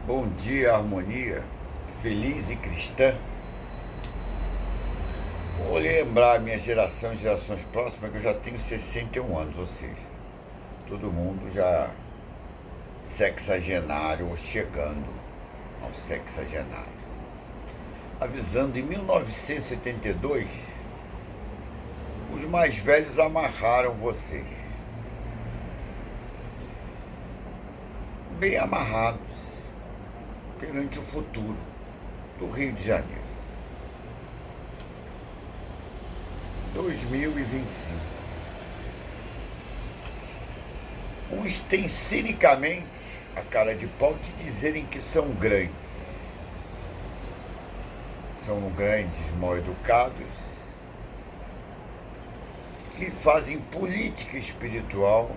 Bom dia, harmonia, feliz e cristã. Vou lembrar a minha geração e gerações próximas que eu já tenho 61 anos, ou seja, todo mundo já sexagenário ou chegando ao sexagenário. Avisando, em 1972, os mais velhos amarraram vocês. Bem amarrados perante o futuro do Rio de Janeiro. 2025. Uns têm cinicamente a cara de pau de dizerem que são grandes. São grandes mal educados que fazem política espiritual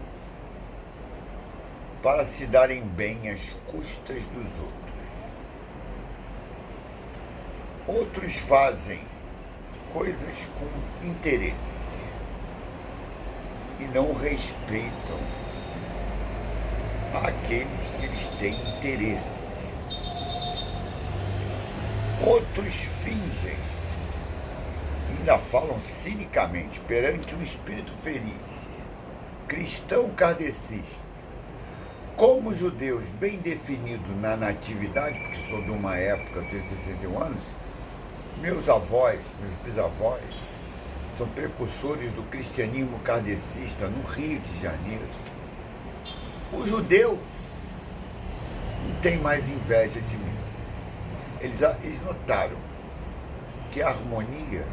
para se darem bem às custas dos outros. Outros fazem coisas com interesse e não respeitam aqueles que eles têm interesse. Outros fingem, ainda falam cinicamente perante um espírito feliz, cristão kardecista, como judeus bem definido na natividade, porque sou de uma época, eu tenho 61 anos, meus avós, meus bisavós, são precursores do cristianismo kardecista no Rio de Janeiro. Os judeus não têm mais inveja de mim. Eles notaram que a harmonia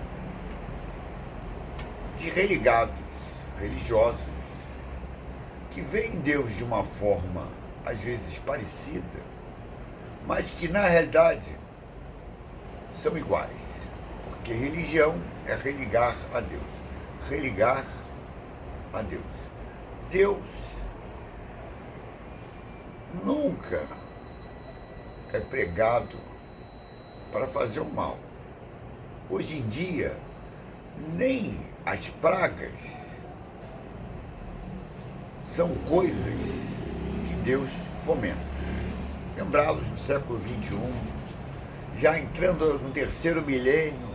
de religados, religiosos, que veem Deus de uma forma, às vezes, parecida, mas que, na realidade, são iguais. Porque religião é religar a Deus. Religar a Deus. Deus nunca é pregado para fazer o mal. Hoje em dia, nem as pragas são coisas que Deus fomenta. Lembrá-los no século XXI, já entrando no terceiro milênio,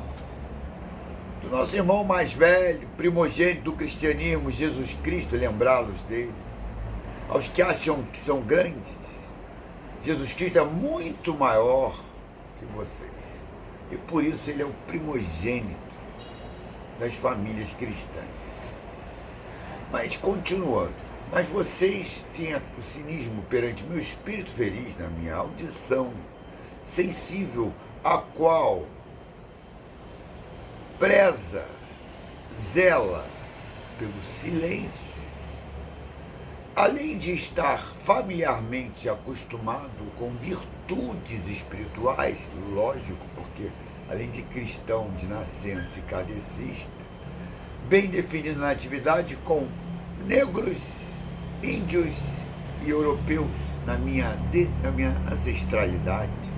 do nosso irmão mais velho, primogênito do cristianismo, Jesus Cristo, lembrá-los dele. Aos que acham que são grandes, Jesus Cristo é muito maior que vocês. E por isso ele é o primogênito das famílias cristãs. Mas continuando, mas vocês têm o cinismo perante meu espírito feliz, na minha audição sensível, a qual preza, zela pelo silêncio, além de estar familiarmente acostumado com virtudes espirituais, lógico, porque além de cristão de nascença e kardecista, bem definido na atividade com negros, índios e europeus na minha ancestralidade.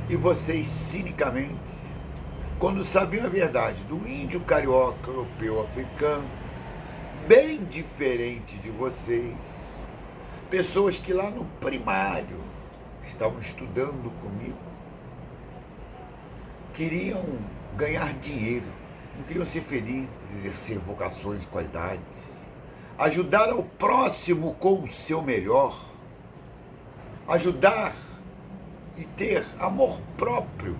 E vocês, cinicamente, quando sabiam a verdade do índio carioca, europeu, africano, bem diferente de vocês, pessoas que lá no primário estavam estudando comigo, queriam ganhar dinheiro, não queriam ser felizes, exercer vocações e qualidades, ajudar ao próximo com o seu melhor, ajudar e ter amor próprio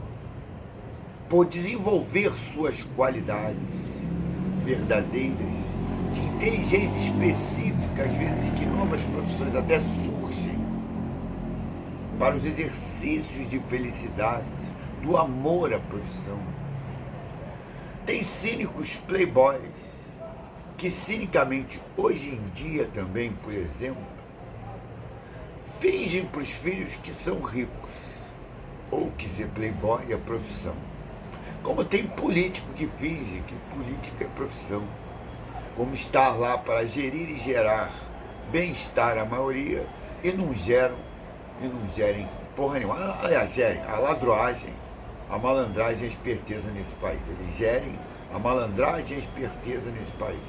por desenvolver suas qualidades verdadeiras, de inteligência específica, às vezes que novas profissões até surgem para os exercícios de felicidade, do amor à profissão. Tem cínicos playboys que cinicamente, hoje em dia também, por exemplo, fingem para os filhos que são ricos, ou que ser playboy é profissão. Como tem político que finge que política é profissão, como estar lá para gerir e gerar bem-estar à maioria e não gerem porra nenhuma. Aliás, gerem a ladroagem, a malandragem e a esperteza nesse país. Eles gerem a malandragem e a esperteza nesse país.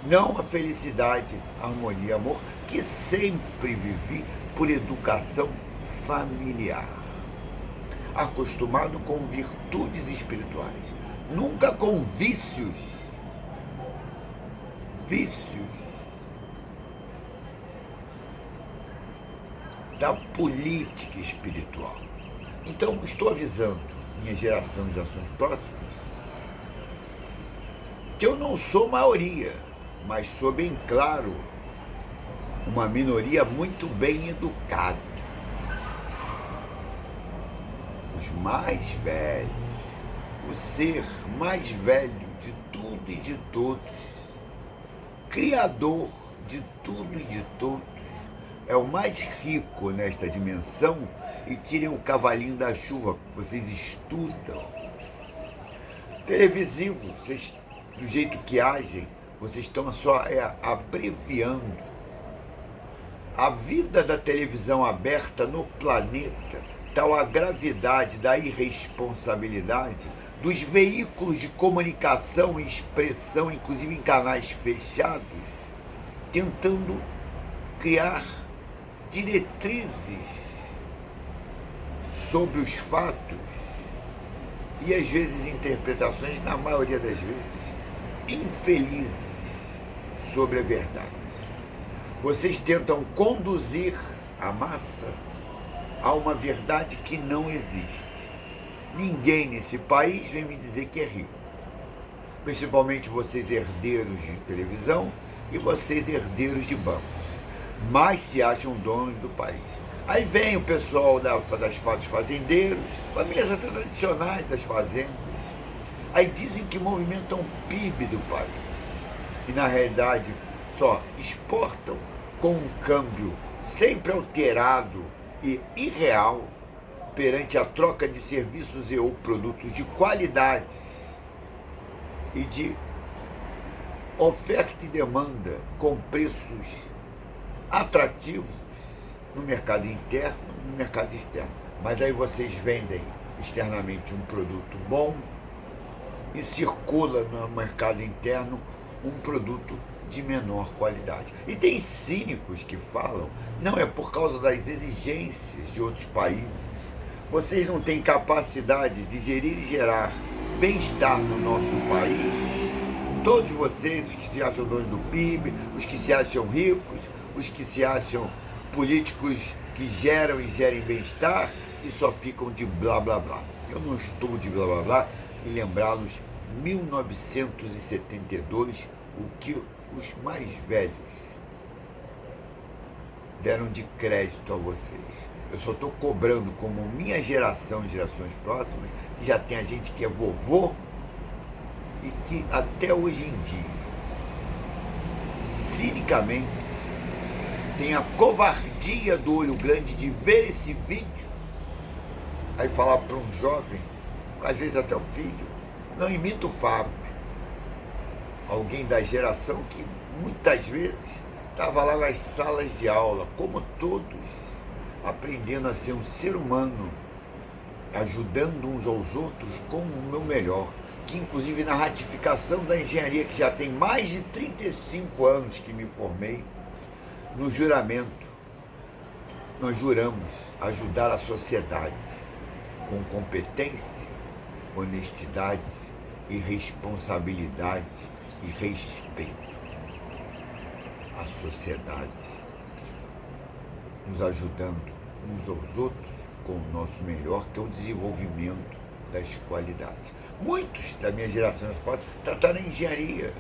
não a felicidade, harmonia e amor que sempre vivi por educação familiar, acostumado com virtudes espirituais, nunca com vícios da política espiritual. Então, estou avisando minha geração de gerações próximas que eu não sou maioria, mas sou bem claro uma minoria muito bem educada. Os mais velhos, o ser mais velho de tudo e de todos, criador de tudo e de todos, é o mais rico nesta dimensão. E tirem o cavalinho da chuva, vocês estudam. Televisivo, vocês, do jeito que agem, vocês estão só abreviando. A vida da televisão aberta no planeta, tal a gravidade da irresponsabilidade dos veículos de comunicação e expressão, inclusive em canais fechados, tentando criar diretrizes sobre os fatos e às vezes interpretações, na maioria das vezes, infelizes sobre a verdade. Vocês tentam conduzir a massa a uma verdade que não existe. Ninguém nesse país vem me dizer que é rico. Principalmente vocês herdeiros de televisão e vocês herdeiros de bancos. Mas se acham donos do país. Aí vem o pessoal dos fazendeiros, famílias até tradicionais das fazendas. Aí dizem que movimentam o PIB do país. E na realidade só exportam com um câmbio sempre alterado e irreal perante a troca de serviços e ou produtos de qualidades e de oferta e demanda com preços atrativos no mercado interno e no mercado externo. Mas aí vocês vendem externamente um produto bom e circula no mercado interno um produto de menor qualidade. E tem cínicos que falam, não, é por causa das exigências de outros países. Vocês não têm capacidade de gerir e gerar bem-estar no nosso país. Todos vocês, os que se acham donos do PIB, os que se acham ricos, os que se acham políticos que geram e gerem bem-estar e só ficam de blá blá blá. Eu não estou de blá blá blá e lembrá-los 1972, o que os mais velhos deram de crédito a vocês. Eu só estou cobrando como minha geração, gerações próximas, que já tem a gente que é vovô e que até hoje em dia, cinicamente, tem a covardia do olho grande de ver esse vídeo, aí falar para um jovem, às vezes até o filho, não imita o Fábio, alguém da geração que muitas vezes estava lá nas salas de aula, como todos, aprendendo a ser um ser humano, ajudando uns aos outros com o meu melhor, que inclusive na ratificação da engenharia, que já tem mais de 35 anos que me formei, no juramento, nós juramos ajudar a sociedade com competência, honestidade e responsabilidade e respeito. A sociedade nos ajudando uns aos outros com o nosso melhor, que é o desenvolvimento das qualidades. Muitos da minha geração trataram em engenharia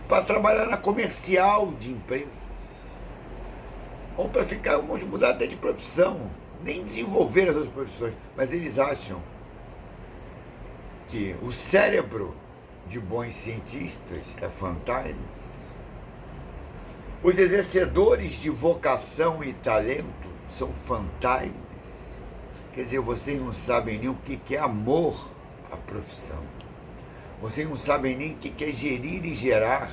para trabalhar na comercial de empresas, ou para ficar, vamos mudar até de profissão, nem desenvolver as outras profissões, mas eles acham que o cérebro de bons cientistas é fantasma. Os exercedores de vocação e talento são fantasmas. Quer dizer, vocês não sabem nem o que é amor à profissão. Vocês não sabem nem o que é gerir e gerar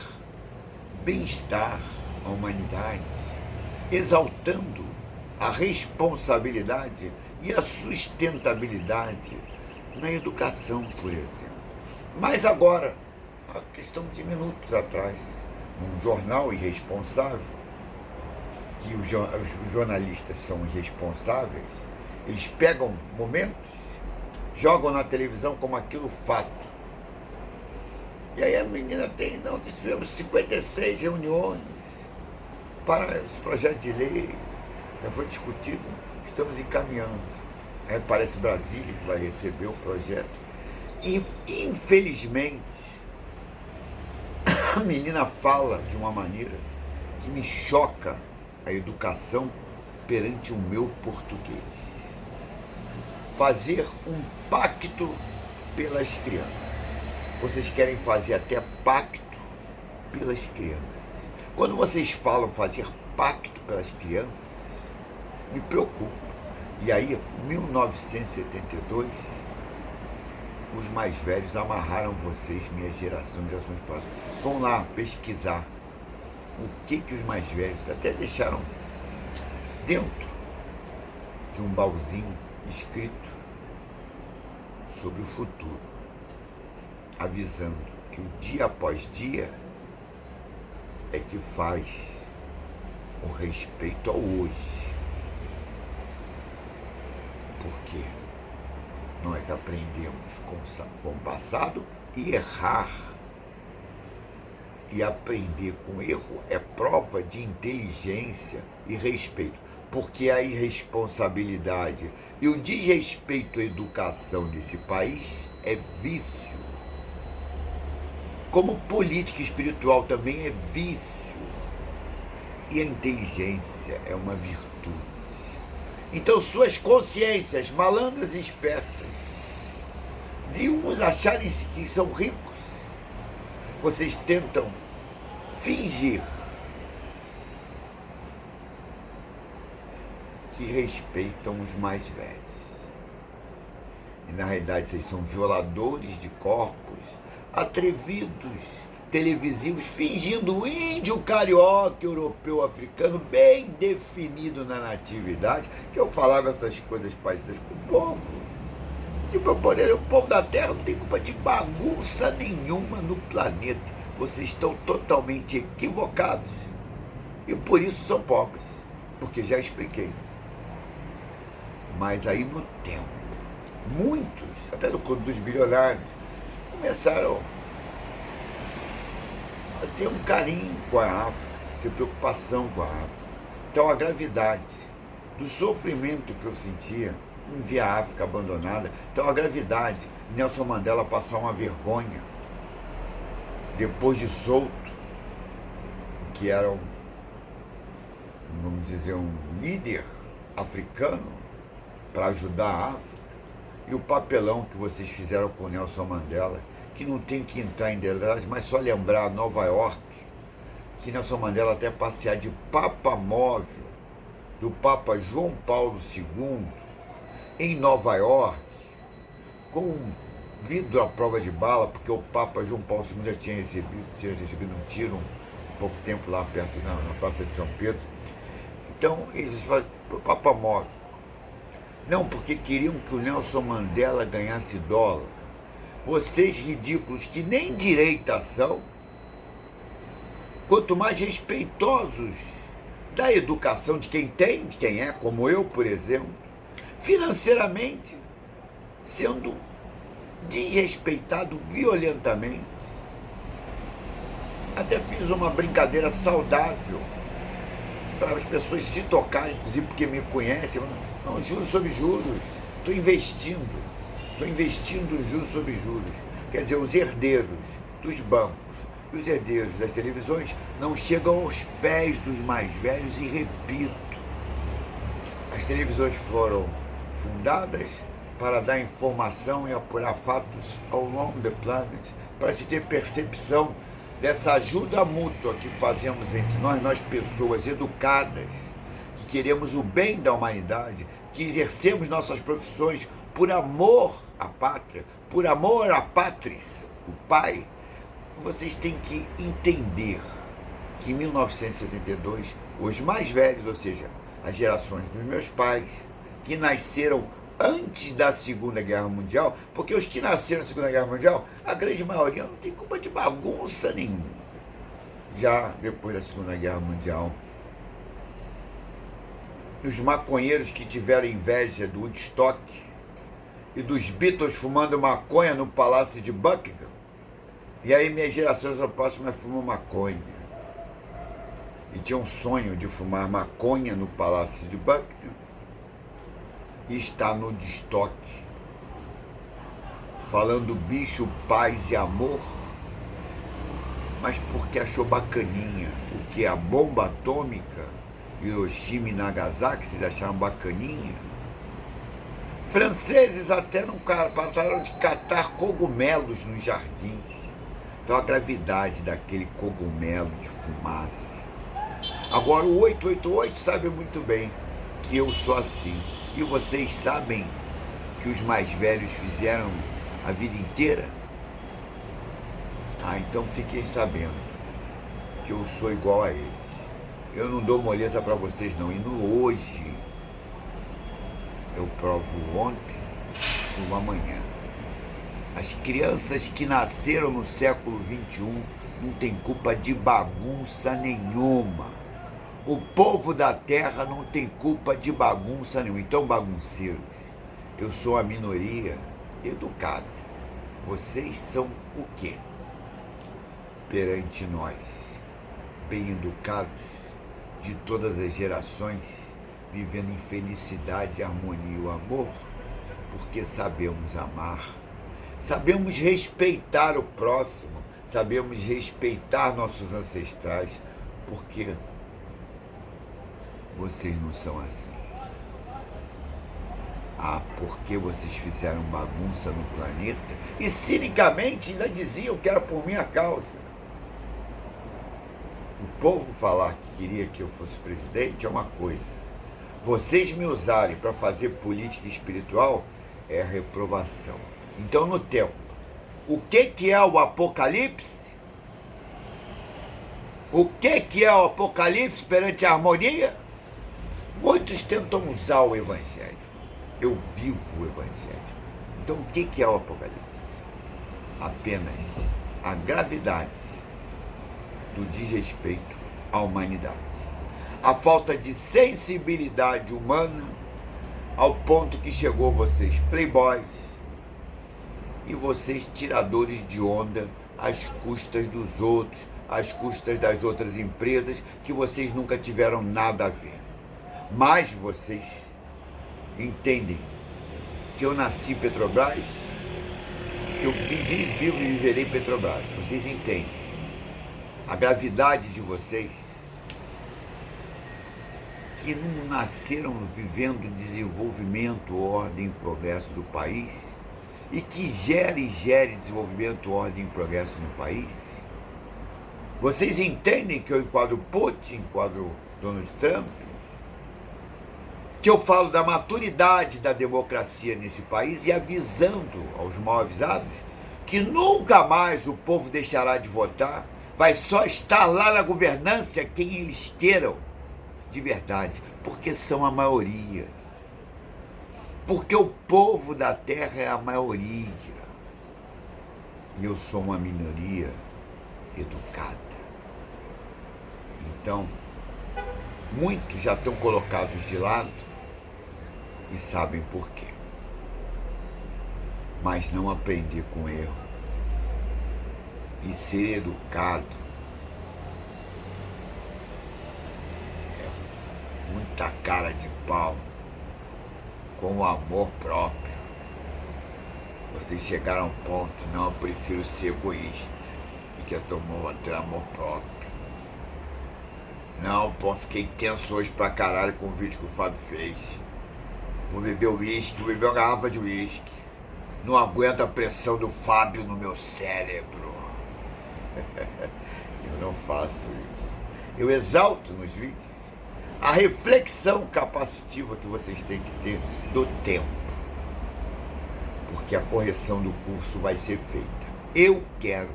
bem-estar à humanidade, exaltando a responsabilidade e a sustentabilidade na educação, por exemplo. Mas agora, a questão de minutos atrás, num jornal irresponsável, que os jornalistas são irresponsáveis, eles pegam momentos, jogam na televisão como aquilo fato. E aí a menina nós tivemos 56 reuniões para esse projeto de lei, já foi discutido, estamos encaminhando. Aí parece Brasília que vai receber o projeto. E, infelizmente, a menina fala de uma maneira que me choca a educação perante o meu português. Fazer um pacto pelas crianças. Vocês querem fazer até pacto pelas crianças. Quando vocês falam fazer pacto pelas crianças, me preocupa. E aí, em 1972, os mais velhos amarraram vocês, minha gerações próximas. Vão lá pesquisar o que os mais velhos até deixaram dentro de um baúzinho escrito sobre o futuro, avisando que o dia após dia é que faz o respeito ao hoje. Porque nós aprendemos com o passado e errar. E aprender com erro é prova de inteligência e respeito. Porque a irresponsabilidade e o desrespeito à educação desse país é vício. Como política espiritual também é vício. E a inteligência é uma virtude. Então suas consciências malandras e espertas, de uns acharem que são ricos, vocês tentam fingir que respeitam os mais velhos. E na realidade vocês são violadores de corpos, atrevidos, televisivos, fingindo índio, carioca, europeu, africano, bem definido na natividade, que eu falava essas coisas parecidas com o povo. Tipo, o povo da Terra não tem culpa de bagunça nenhuma no planeta. Vocês estão totalmente equivocados. E por isso são pobres. Porque já expliquei. Mas aí no tempo, muitos, até do Clube dos Bilionários, começaram a ter um carinho com a África, ter preocupação com a África. Então a gravidade do sofrimento que eu sentia em ver a África abandonada, então a gravidade de Nelson Mandela passar uma vergonha depois de solto, que era vamos dizer, um líder africano para ajudar a África, e o papelão que vocês fizeram com o Nelson Mandela, que não tem que entrar em detalhes, mas só lembrar Nova York, que Nelson Mandela até passear de Papa Móvel do Papa João Paulo II em Nova York, com vidro à prova de bala, porque o Papa João Paulo II já tinha recebido um tiro um pouco tempo lá perto, na Praça de São Pedro. Então, eles falam, o Papa Móvel. Não, porque queriam que o Nelson Mandela ganhasse dólar. Vocês ridículos que nem direita são, quanto mais respeitosos da educação de quem tem, de quem é, como eu, por exemplo, financeiramente, sendo desrespeitado violentamente. Até fiz uma brincadeira saudável para as pessoas se tocarem, inclusive porque me conhecem. Não, juros sobre juros, estou investindo juros sobre juros. Quer dizer, os herdeiros dos bancos e os herdeiros das televisões não chegam aos pés dos mais velhos, e repito, as televisões foram fundadas para dar informação e apurar fatos ao longo do planet, para se ter percepção dessa ajuda mútua que fazemos entre nós pessoas educadas, que queremos o bem da humanidade, que exercemos nossas profissões por amor à pátria, por amor à pátris, o pai. Vocês têm que entender que em 1972, os mais velhos, ou seja, as gerações dos meus pais, que nasceram antes da Segunda Guerra Mundial, porque os que nasceram na Segunda Guerra Mundial, a grande maioria não tem culpa de bagunça nenhuma. já depois da Segunda Guerra Mundial. Os maconheiros que tiveram inveja do Woodstock e dos Beatles fumando maconha no Palácio de Buckingham. E aí minhas gerações próximas fumam maconha. E tinha um sonho de fumar maconha no Palácio de Buckingham. E está no Woodstock, falando bicho, paz e amor, mas porque achou bacaninha o que é a bomba atômica, Hiroshima e Nagasaki, vocês acharam bacaninha? Franceses até não pararam de catar cogumelos nos jardins. Então a gravidade daquele cogumelo de fumaça. Agora o 888 sabe muito bem que eu sou assim. E vocês sabem que os mais velhos fizeram a vida inteira? Então fiquem sabendo que eu sou igual a eles. Eu não dou moleza para vocês não. E no hoje, eu provo ontem no amanhã. As crianças que nasceram no século XXI não tem culpa de bagunça nenhuma. O povo da terra não tem culpa de bagunça nenhuma. Então, bagunceiros, eu sou a minoria educada. Vocês são o quê? Perante nós, bem educados, de todas as gerações, vivendo em felicidade, harmonia e o amor, porque sabemos amar, sabemos respeitar o próximo, sabemos respeitar nossos ancestrais, porque vocês não são assim. Porque vocês fizeram bagunça no planeta e cinicamente ainda diziam que era por minha causa. O povo falar que queria que eu fosse presidente é uma coisa. Vocês me usarem para fazer política espiritual é a reprovação. Então, no tempo, o que é o Apocalipse? O que é o Apocalipse perante a harmonia? Muitos tentam usar o Evangelho. Eu vivo o Evangelho. Então, o que é o Apocalipse? Apenas a gravidade do desrespeito à humanidade. A falta de sensibilidade humana ao ponto que chegou vocês playboys e vocês tiradores de onda às custas dos outros, às custas das outras empresas que vocês nunca tiveram nada a ver. Mas vocês entendem que eu nasci Petrobras, que eu vivo e viverei Petrobras. Vocês entendem a gravidade de vocês, que não nasceram vivendo desenvolvimento, ordem e progresso do país, e que gere desenvolvimento, ordem e progresso no país. Vocês entendem que eu enquadro Putin, enquadro Donald Trump, que eu falo da maturidade da democracia nesse país e avisando aos mal avisados que nunca mais o povo deixará de votar, vai só estar lá na governância quem eles queiram de verdade, porque são a maioria. Porque o povo da terra é a maioria. E eu sou uma minoria educada. Então, muitos já estão colocados de lado e sabem por quê. Mas não aprender com erro e ser educado é muita cara de pau com o amor próprio. Vocês chegaram a um ponto, não, eu prefiro ser egoísta do que ter amor próprio. Não, pô, fiquei tenso hoje pra caralho com o vídeo que o Fábio fez. Vou beber uísque, vou beber uma garrafa de uísque. Não aguento a pressão do Fábio no meu cérebro. Eu não faço isso. Eu exalto nos vídeos a reflexão capacitiva que vocês têm que ter do tempo. Porque a correção do curso vai ser feita. Eu quero,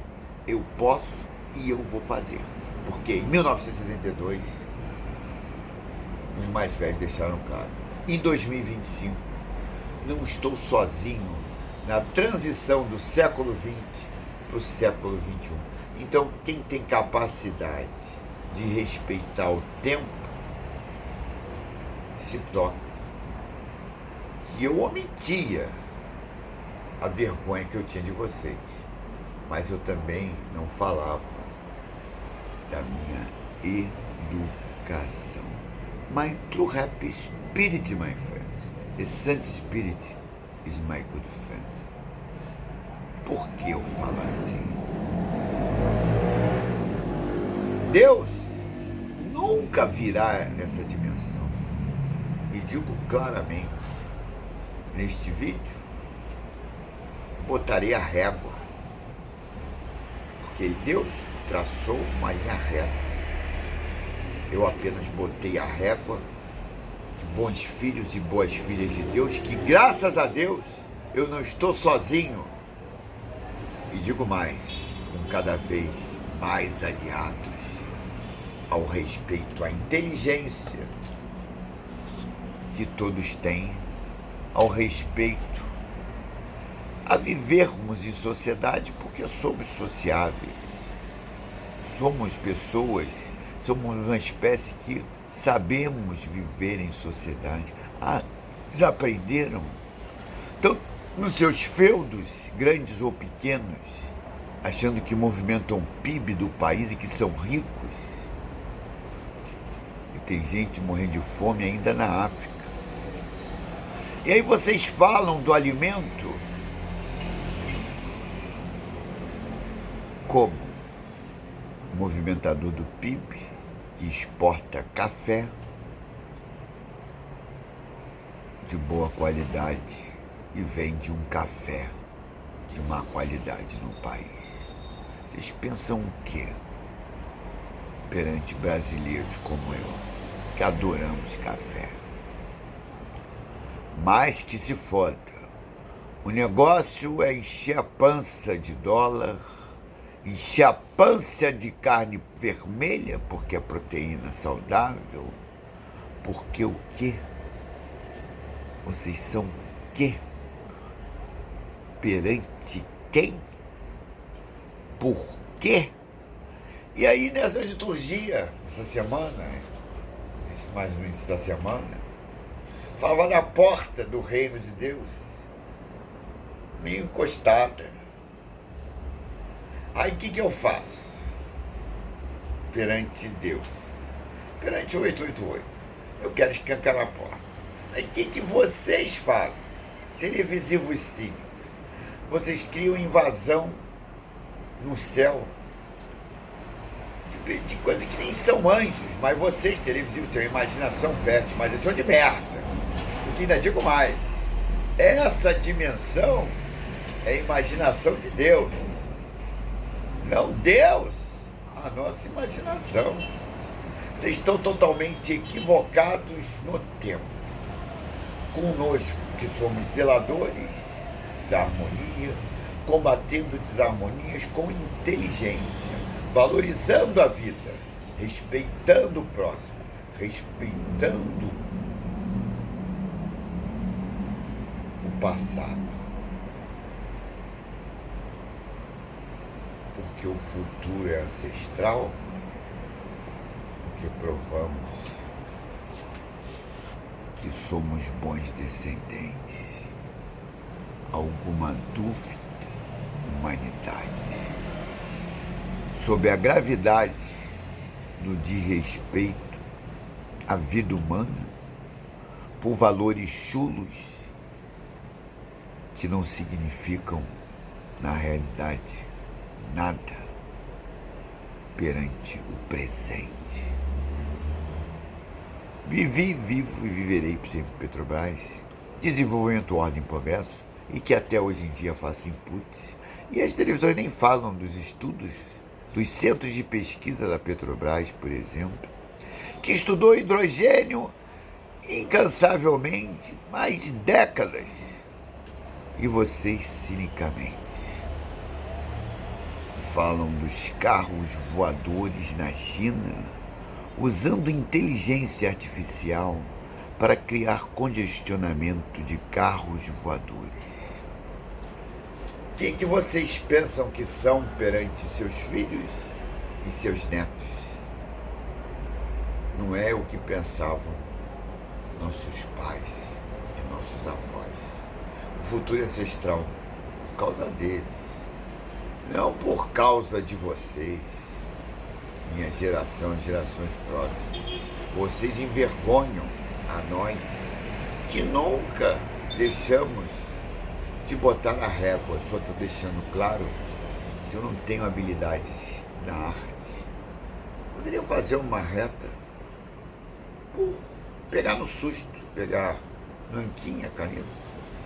eu posso e eu vou fazer. Porque em 1972, os mais velhos deixaram claro. Em 2025, não estou sozinho na transição do século XX para o século XXI. Então, quem tem capacidade de respeitar o tempo, se toca. Que eu omitia a vergonha que eu tinha de vocês, mas eu também não falava da minha educação. My true happy spirit, my friends. The Saint Spirit is my good friend. Por que eu falo assim? Deus nunca virá nessa dimensão. E digo claramente, neste vídeo, botarei a régua. Porque Deus traçou uma linha reta. Eu apenas botei a régua de bons filhos e boas filhas de Deus, que graças a Deus eu não estou sozinho. E digo mais, com cada vez mais aliados ao respeito à inteligência que todos têm, ao respeito a vivermos em sociedade, porque somos sociáveis. Somos pessoas, somos uma espécie que sabemos viver em sociedade. Eles aprenderam. Então, nos seus feudos, grandes ou pequenos, achando que movimentam o PIB do país e que são ricos. E tem gente morrendo de fome ainda na África. E aí vocês falam do alimento como movimentador do PIB, que exporta café de boa qualidade e vende um café de má qualidade no país. Vocês pensam o quê perante brasileiros como eu, que adoramos café? Mas que se foda. O negócio é encher a pança de dólar, encher a pança de carne vermelha, porque é proteína saudável. Porque o quê? Vocês são o quê? Perante quem? Por quê? E aí, nessa liturgia, essa semana, isso mais no início da semana, falava na porta do reino de Deus, meio encostada. Aí o que eu faço perante Deus? Perante o 888. Eu quero escancarar a porta. Aí o que vocês fazem? Televisivos cínicos. Vocês criam invasão no céu de coisas que nem são anjos, mas vocês, televisivos, têm uma imaginação fértil, mas eles são de merda. Porque ainda digo mais, essa dimensão é a imaginação de Deus. Não Deus, a nossa imaginação. Vocês estão totalmente equivocados no tempo. Conosco, que somos zeladores da harmonia, combatendo desarmonias com inteligência, valorizando a vida, respeitando o próximo, respeitando o passado. Porque o futuro é ancestral, porque provamos que somos bons descendentes. Alguma dúvida, humanidade, sobre a gravidade do desrespeito à vida humana por valores chulos que não significam, na realidade, nada perante o presente. Vivi, vivo e viverei sempre Petrobras, desenvolvimento, ordem e progresso, e que até hoje em dia faça inputs. E as televisões nem falam dos estudos dos centros de pesquisa da Petrobras, por exemplo, que estudou hidrogênio incansavelmente mais de décadas. E vocês, cinicamente, falam dos carros voadores na China, usando inteligência artificial para criar congestionamento de carros voadores. Quem que vocês pensam que são perante seus filhos e seus netos? Não é o que pensavam nossos pais e nossos avós. O futuro ancestral, por causa deles, não por causa de vocês, minha geração e gerações próximas. Vocês envergonham a nós que nunca deixamos de botar a régua. Só estou deixando claro que eu não tenho habilidades na arte. Poderia fazer uma reta, pegar no susto, pegar nanquinha, caneta.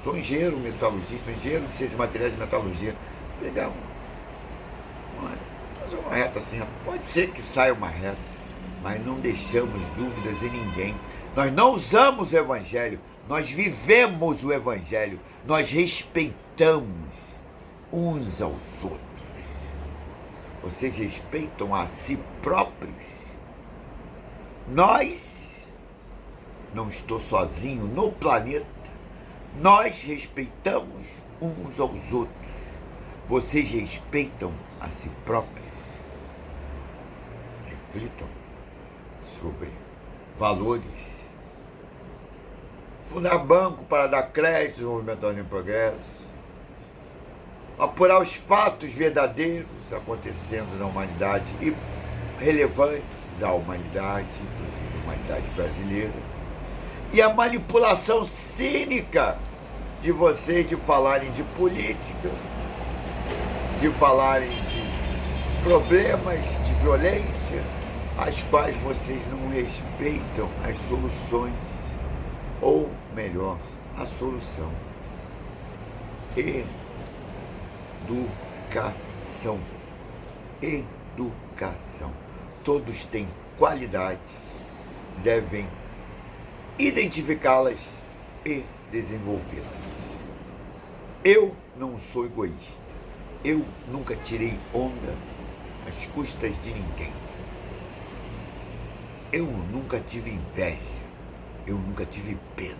Sou engenheiro metalurgista, engenheiro de ciências de materiais de metalurgia. Pegar fazer uma reta assim, pode ser que saia uma reta, mas não deixamos dúvidas em ninguém. Nós não usamos o Evangelho, nós vivemos o Evangelho, nós respeitamos uns aos outros. Vocês respeitam a si próprios? Nós, não estou sozinho no planeta, nós respeitamos uns aos outros. Vocês respeitam a si próprios? Reflitam sobre valores. Fundar banco para dar crédito ao desenvolvimento da Ordem e Progresso. Apurar os fatos verdadeiros acontecendo na humanidade e relevantes à humanidade, inclusive à humanidade brasileira. E a manipulação cínica de vocês de falarem de política, de falarem de problemas de violência, as quais vocês não respeitam as soluções, ou melhor, a solução. Educação. Educação. Todos têm qualidades, devem identificá-las e desenvolvê-las. Eu não sou egoísta. Eu nunca tirei onda às custas de ninguém. Eu nunca tive inveja. Eu nunca tive pena.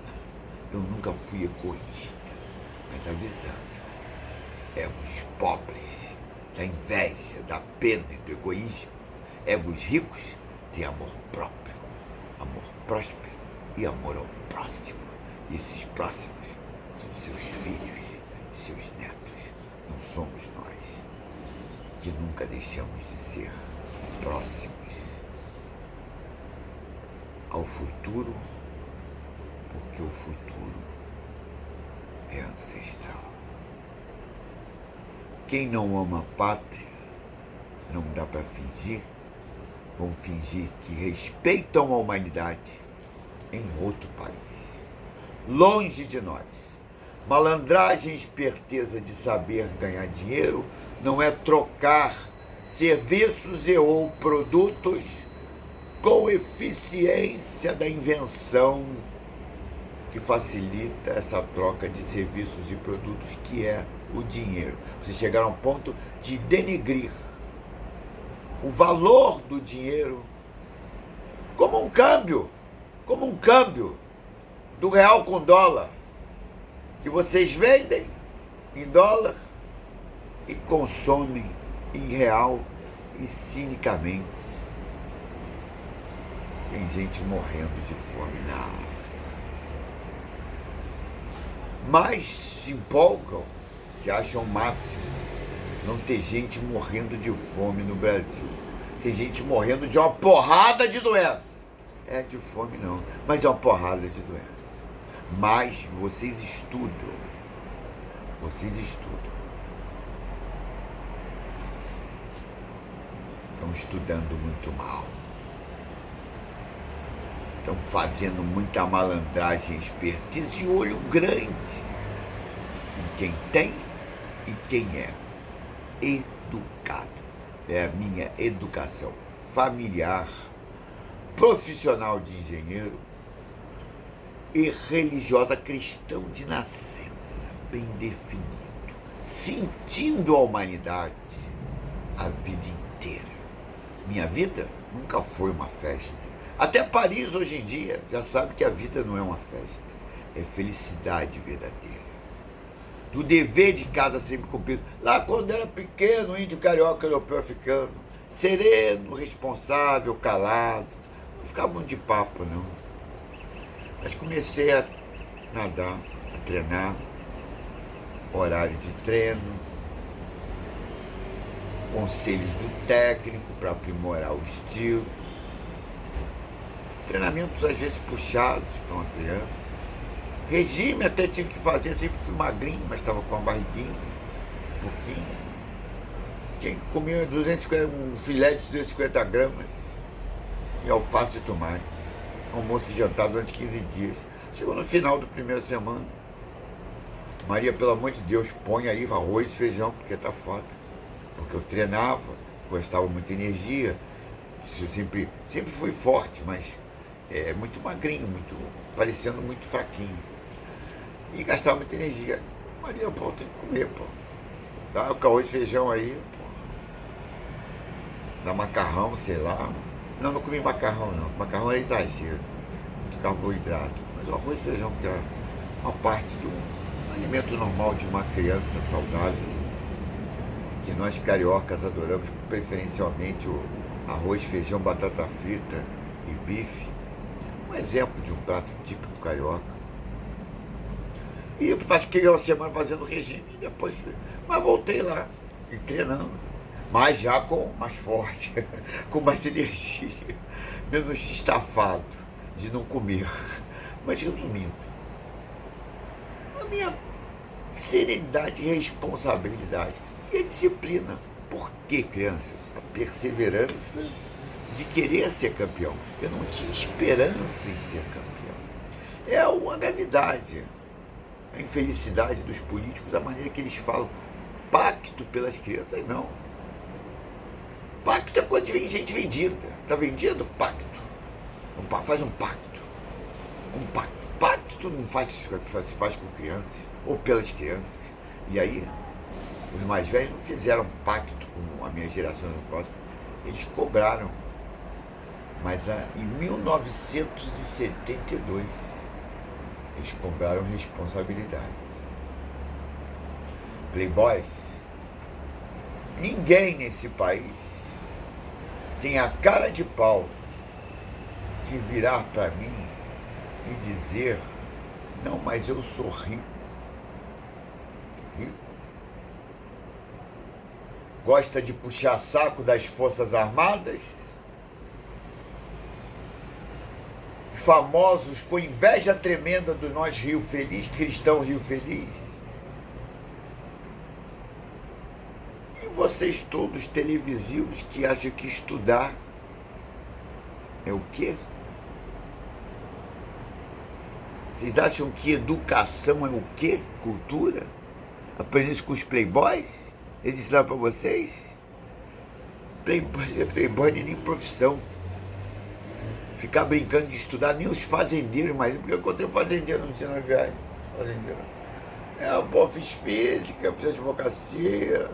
Eu nunca fui egoísta. Mas avisando, egos pobres, da inveja, da pena e do egoísmo. Egos ricos têm amor próprio, amor próspero e amor ao próximo. E esses próximos são seus filhos, seus netos. Não somos nós, que nunca deixamos de ser próximos ao futuro, porque o futuro é ancestral. Quem não ama a pátria, não dá para fingir, vão fingir que respeitam a humanidade em outro país, longe de nós. Malandragem e esperteza de saber ganhar dinheiro não é trocar serviços e ou produtos com eficiência da invenção que facilita essa troca de serviços e produtos, que é o dinheiro. Vocês chegaram ao ponto de denegrir o valor do dinheiro como um câmbio do real com dólar, que vocês vendem em dólar e consomem em real, e cinicamente tem gente morrendo de fome na África. Mas se empolgam, se acham o máximo não ter gente morrendo de fome no Brasil. Tem gente morrendo de uma porrada de doença. É de fome não, mas de uma porrada de doença. Mas vocês estudam. Estão estudando muito mal. Estão fazendo muita malandragem, esperteza e olho grande em quem tem e quem é educado. É a minha educação familiar, profissional de engenheiro e religiosa, cristão de nascença, bem definido, sentindo a humanidade a vida inteira. Minha vida nunca foi uma festa. Até Paris, hoje em dia, já sabe que a vida não é uma festa, é felicidade verdadeira. do dever de casa sempre cumprido. Lá quando era pequeno, índio carioca europeu africano, sereno, responsável, calado, não ficava muito de papo não. Mas comecei a nadar, a treinar, horário de treino, conselhos do técnico para aprimorar o estilo, treinamentos às vezes puxados para uma criança. Regime até tive que fazer, sempre fui magrinho, mas estava com uma barriguinha, um pouquinho. Tinha que comer um filé de 250 gramas e alface e tomate. Almoço e jantar durante 15 dias. Chegou no final da primeira semana. Maria, pelo amor de Deus, põe aí arroz e feijão, porque tá foda. Porque eu treinava, gostava muito de energia. Eu sempre fui forte, mas muito magrinho, parecendo muito fraquinho. E gastava muita energia. Maria, pô, tem que comer, pô. Dá o arroz e feijão aí, pô. Dá macarrão, sei lá. Não comi macarrão, não. Macarrão é exagero. Muito carboidrato. Mas o arroz e feijão, que é uma parte do alimento normal de uma criança saudável, que nós cariocas adoramos, preferencialmente o arroz, feijão, batata frita e bife. Um exemplo de um prato típico carioca. E eu fiquei uma semana fazendo regime, e depois, mas voltei lá, e treinando, mas já com mais forte, com mais energia, menos estafado de não comer. Mas resumindo, a minha serenidade e responsabilidade e a disciplina. Por que, crianças? A perseverança de querer ser campeão. Eu não tinha esperança em ser campeão. É uma gravidade. A infelicidade dos políticos, a maneira que eles falam pacto pelas crianças, não. Pacto é quando vem gente vendida. Está vendido? Pacto. Faz um pacto. Um pacto. Pacto tu não faz com crianças, ou pelas crianças. E aí, os mais velhos não fizeram pacto com a minha geração próxima. Eles cobraram. Mas em 1972, eles cobraram responsabilidade. Playboys, ninguém nesse país tem a cara de pau de virar para mim e dizer: não, mas eu sou rico. Rico? Gosta de puxar saco das Forças Armadas? Famosos com inveja tremenda do nós Rio Feliz, cristão Rio Feliz. E vocês todos televisivos que acham que estudar é o quê? Vocês acham que educação é o quê? Cultura? Aprender isso com os playboys? Eles ensinaram para vocês? Playboy nem profissão. Ficar brincando de estudar, nem os fazendeiros mais. Porque eu encontrei um fazendeiro no dia na viagem. Fazendeiro. Fiz física, fiz advocacia.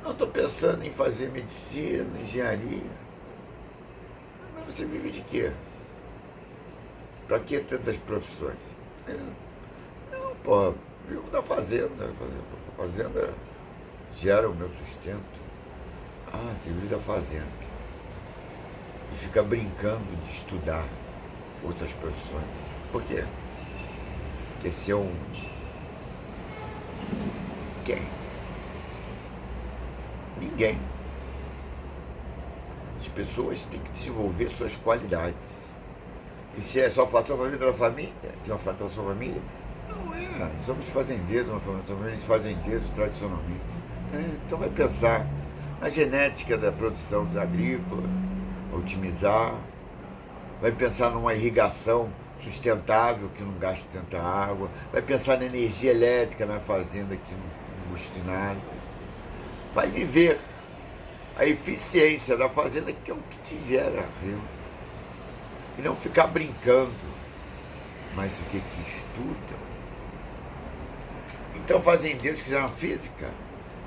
Não, estou pensando em fazer medicina, engenharia. Mas você vive de quê? Para que tantas profissões? Não, pô, vivo da fazenda. A fazenda gera o meu sustento. Você vive da fazenda. E fica brincando de estudar outras profissões. Por quê? Porque se eu... Quem? Ninguém. As pessoas têm que desenvolver suas qualidades. E se é só fazer a vida da família, de uma sua família, não é. Somos fazendeiros, somos fazendeiros tradicionalmente. Então vai pensar na genética da produção agrícola, otimizar, vai pensar numa irrigação sustentável que não gaste tanta água, vai pensar na energia elétrica na fazenda que não custe nada, vai viver a eficiência da fazenda, que é o que te gera renda, e não ficar brincando, mas o que estudam. Então, fazendeiros que fizeram física,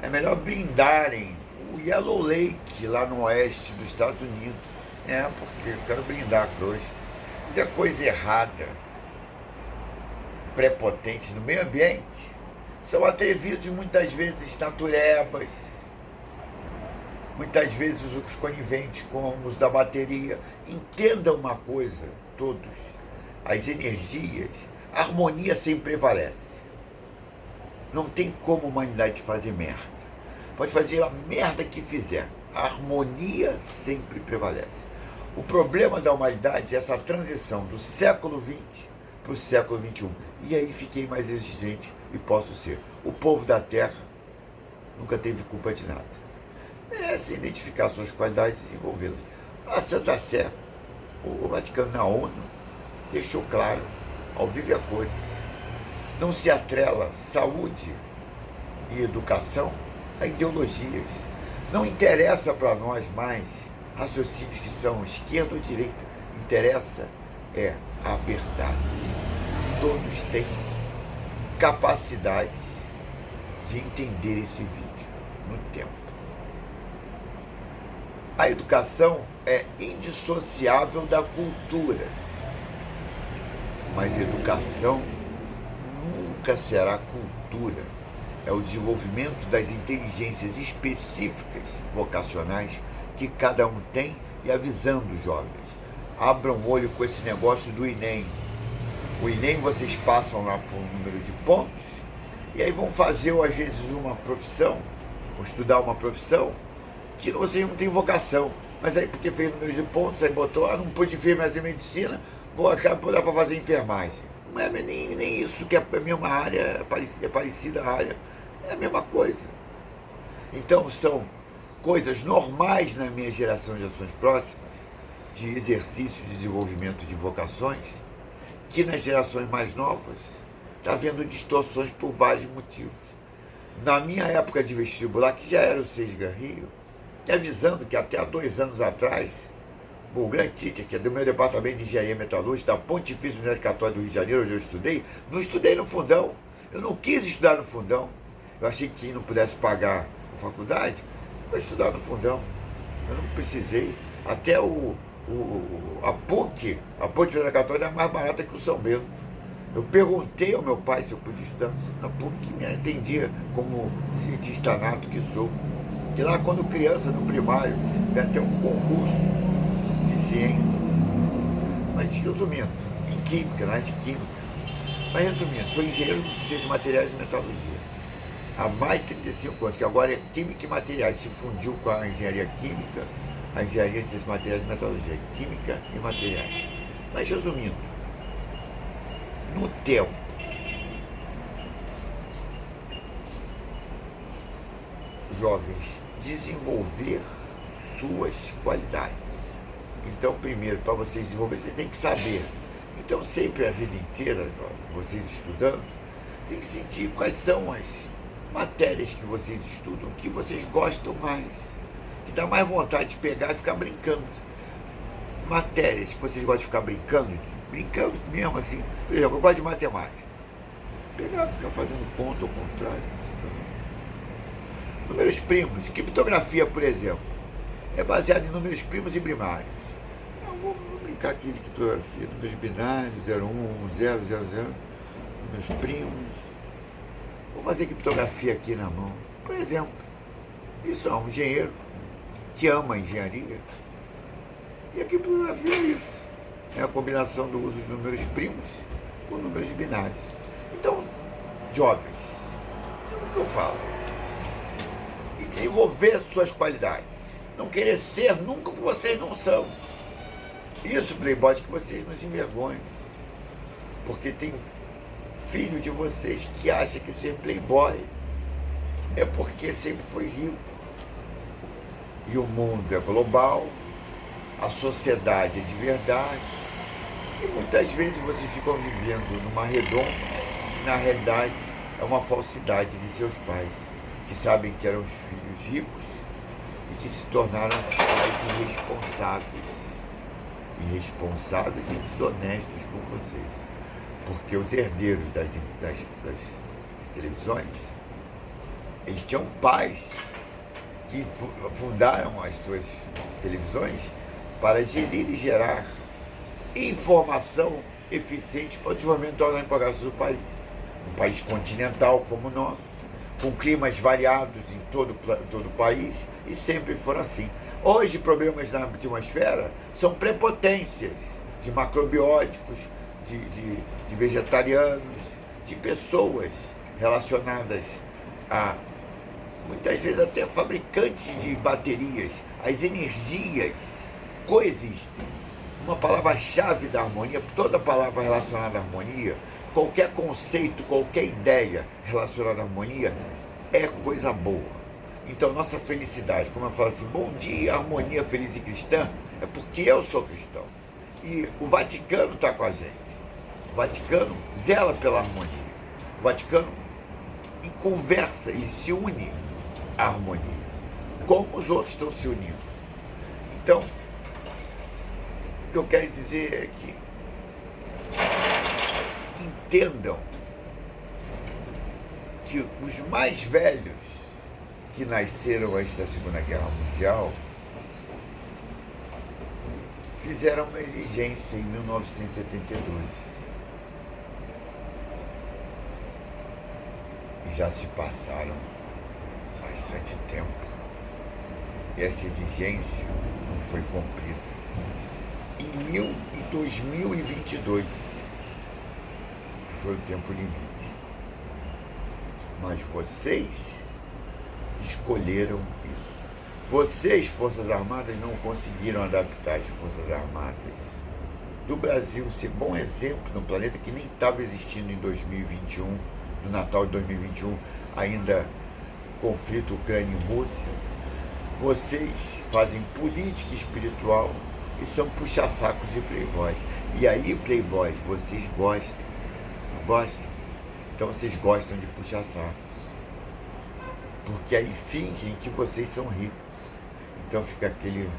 é melhor blindarem o Yellow Lake lá no oeste dos Estados Unidos. Porque eu quero blindar a crosta. Muita coisa errada, prepotente no meio ambiente. São atrevidos muitas vezes naturebas, muitas vezes os coniventes com o uso da bateria. Entenda uma coisa, todos, as energias, a harmonia sempre prevalece. Não tem como a humanidade fazer merda. Pode fazer a merda que fizer, a harmonia sempre prevalece. O problema da humanidade é essa transição do século XX para o século XXI. E aí fiquei mais exigente e posso ser. O povo da Terra nunca teve culpa de nada. Merece identificar suas qualidades e desenvolvê-las. A Santa Sé, o Vaticano na ONU, deixou claro, ao vivo e a cores, não se atrela saúde e educação a ideologias. Não interessa para nós mais raciocínios que são esquerda ou direita. Interessa é a verdade. Todos têm capacidade de entender esse vídeo no tempo. A educação é indissociável da cultura, mas educação nunca será cultura. É o desenvolvimento das inteligências específicas vocacionais que cada um tem e avisando os jovens. Abram o olho com esse negócio do Enem. O Enem vocês passam lá por um número de pontos e aí vão fazer, às vezes, uma profissão, ou estudar uma profissão, que vocês não têm vocação. Mas aí porque fez número de pontos, aí botou, não pude fazer medicina, vou acabar para fazer enfermagem. Não é nem isso, que é a mesma área, é parecida a área, é a mesma coisa. Então são coisas normais na minha geração de ações próximas, de exercício de desenvolvimento de vocações, que nas gerações mais novas está havendo distorções por vários motivos. Na minha época de vestibular, que já era o SESGA Rio, e avisando que até há 2 anos atrás, o grande teacher, que é do meu departamento de engenharia metalúrgica, da Pontifícia Universidade Católica do Rio de Janeiro, onde eu estudei, não estudei no fundão. Eu não quis estudar no fundão. Eu achei que quem não pudesse pagar a faculdade, vai estudar no fundão. Eu não precisei. Até a PUC, a Pontifícia Universidade Católica, é mais barata que o São Bento. Eu perguntei ao meu pai se eu podia estudar na PUC, que me atendia como cientista nato que sou. Que lá, quando criança, no primário, ia ter um concurso de ciências. Mas, resumindo, em química, na área de química. Mas, resumindo, sou engenheiro de ciências materiais e metalurgia. Há mais de 35 anos, que agora é química e materiais, se fundiu com a engenharia química, a engenharia de ciências materiais e metalurgia. Química e materiais. Mas, resumindo, no tempo, jovens, desenvolver suas qualidades. Então, primeiro, para vocês desenvolver, vocês têm que saber. Então, sempre a vida inteira, jovem, vocês estudando, tem que sentir quais são as matérias que vocês estudam, que vocês gostam mais, que dá mais vontade de pegar e ficar brincando. Matérias que vocês gostam de ficar brincando mesmo assim. Por exemplo, eu gosto de matemática. Pegar e ficar fazendo conta ao contrário. Números primos, criptografia, por exemplo, é baseada em números primos e primários. Então, vamos brincar aqui de criptografia, números binários, 01, 0, 0, 0, números primos. Vou fazer criptografia aqui na mão. Por exemplo, isso é um engenheiro que ama a engenharia. E a criptografia é isso. É a combinação do uso de números primos com números binários. Então, jovens, é o que eu falo. E desenvolver suas qualidades. Não querer ser nunca o que vocês não são. Isso, playboys, que vocês não se envergonhem. Porque tem filho de vocês que acha que ser playboy é porque sempre foi rico. E o mundo é global, a sociedade é de verdade. E muitas vezes vocês ficam vivendo numa redoma que na realidade é uma falsidade de seus pais, que sabem que eram os filhos ricos e que se tornaram pais irresponsáveis e desonestos com vocês. Porque os herdeiros das televisões, eles tinham pais que fundaram as suas televisões para gerir e gerar informação eficiente para o desenvolvimento da progresso do país. um país continental como o nosso, com climas variados em todo o país, e sempre foram assim. Hoje, problemas na atmosfera são prepotências de macrobióticos, de vegetarianos, de pessoas relacionadas a, muitas vezes, até fabricantes de baterias. As energias coexistem. Uma palavra-chave da harmonia, toda palavra relacionada à harmonia, qualquer conceito, qualquer ideia relacionada à harmonia é coisa boa. Então, nossa felicidade, como eu falo assim, bom dia, harmonia feliz e cristã, é porque eu sou cristão. E o Vaticano está com a gente. O Vaticano zela pela harmonia. O Vaticano conversa e se une à harmonia, como os outros estão se unindo. Então, o que eu quero dizer é que entendam que os mais velhos que nasceram antes da Segunda Guerra Mundial fizeram uma exigência em 1972. E já se passaram bastante tempo. E essa exigência não foi cumprida. Em 2022, que foi o tempo limite. Mas vocês escolheram isso. Vocês, Forças Armadas, não conseguiram adaptar as Forças Armadas do Brasil ser bom exemplo no planeta que nem estava existindo em 2021, no Natal de 2021, ainda conflito Ucrânia e Rússia. Vocês fazem política espiritual e são puxa-sacos de playboys. E aí, playboys, vocês gostam? Não gostam? Então vocês gostam de puxar sacos. Porque aí fingem que vocês são ricos. Então fica aquele,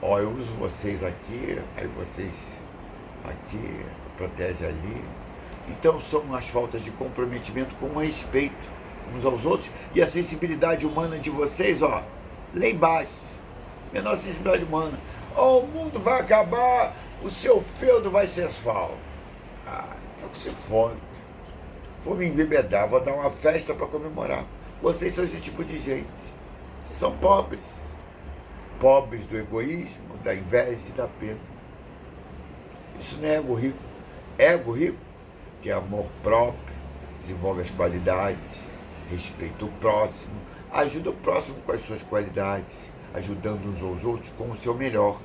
ó, eu uso vocês aqui, aí vocês aqui, protege ali. Então são as faltas de comprometimento com o respeito uns aos outros e a sensibilidade humana de vocês, ó, lá embaixo. Menor sensibilidade humana. Ó, o mundo vai acabar, o seu feudo vai ser asfalto. Ah, então que se foda. Vou me embebedar, vou dar uma festa para comemorar. Vocês são esse tipo de gente. Vocês são pobres. Pobres do egoísmo, da inveja e da pena. Isso não é ego rico. Ego rico tem amor próprio, desenvolve as qualidades, respeita o próximo, ajuda o próximo com as suas qualidades, ajudando uns aos outros com o seu melhor.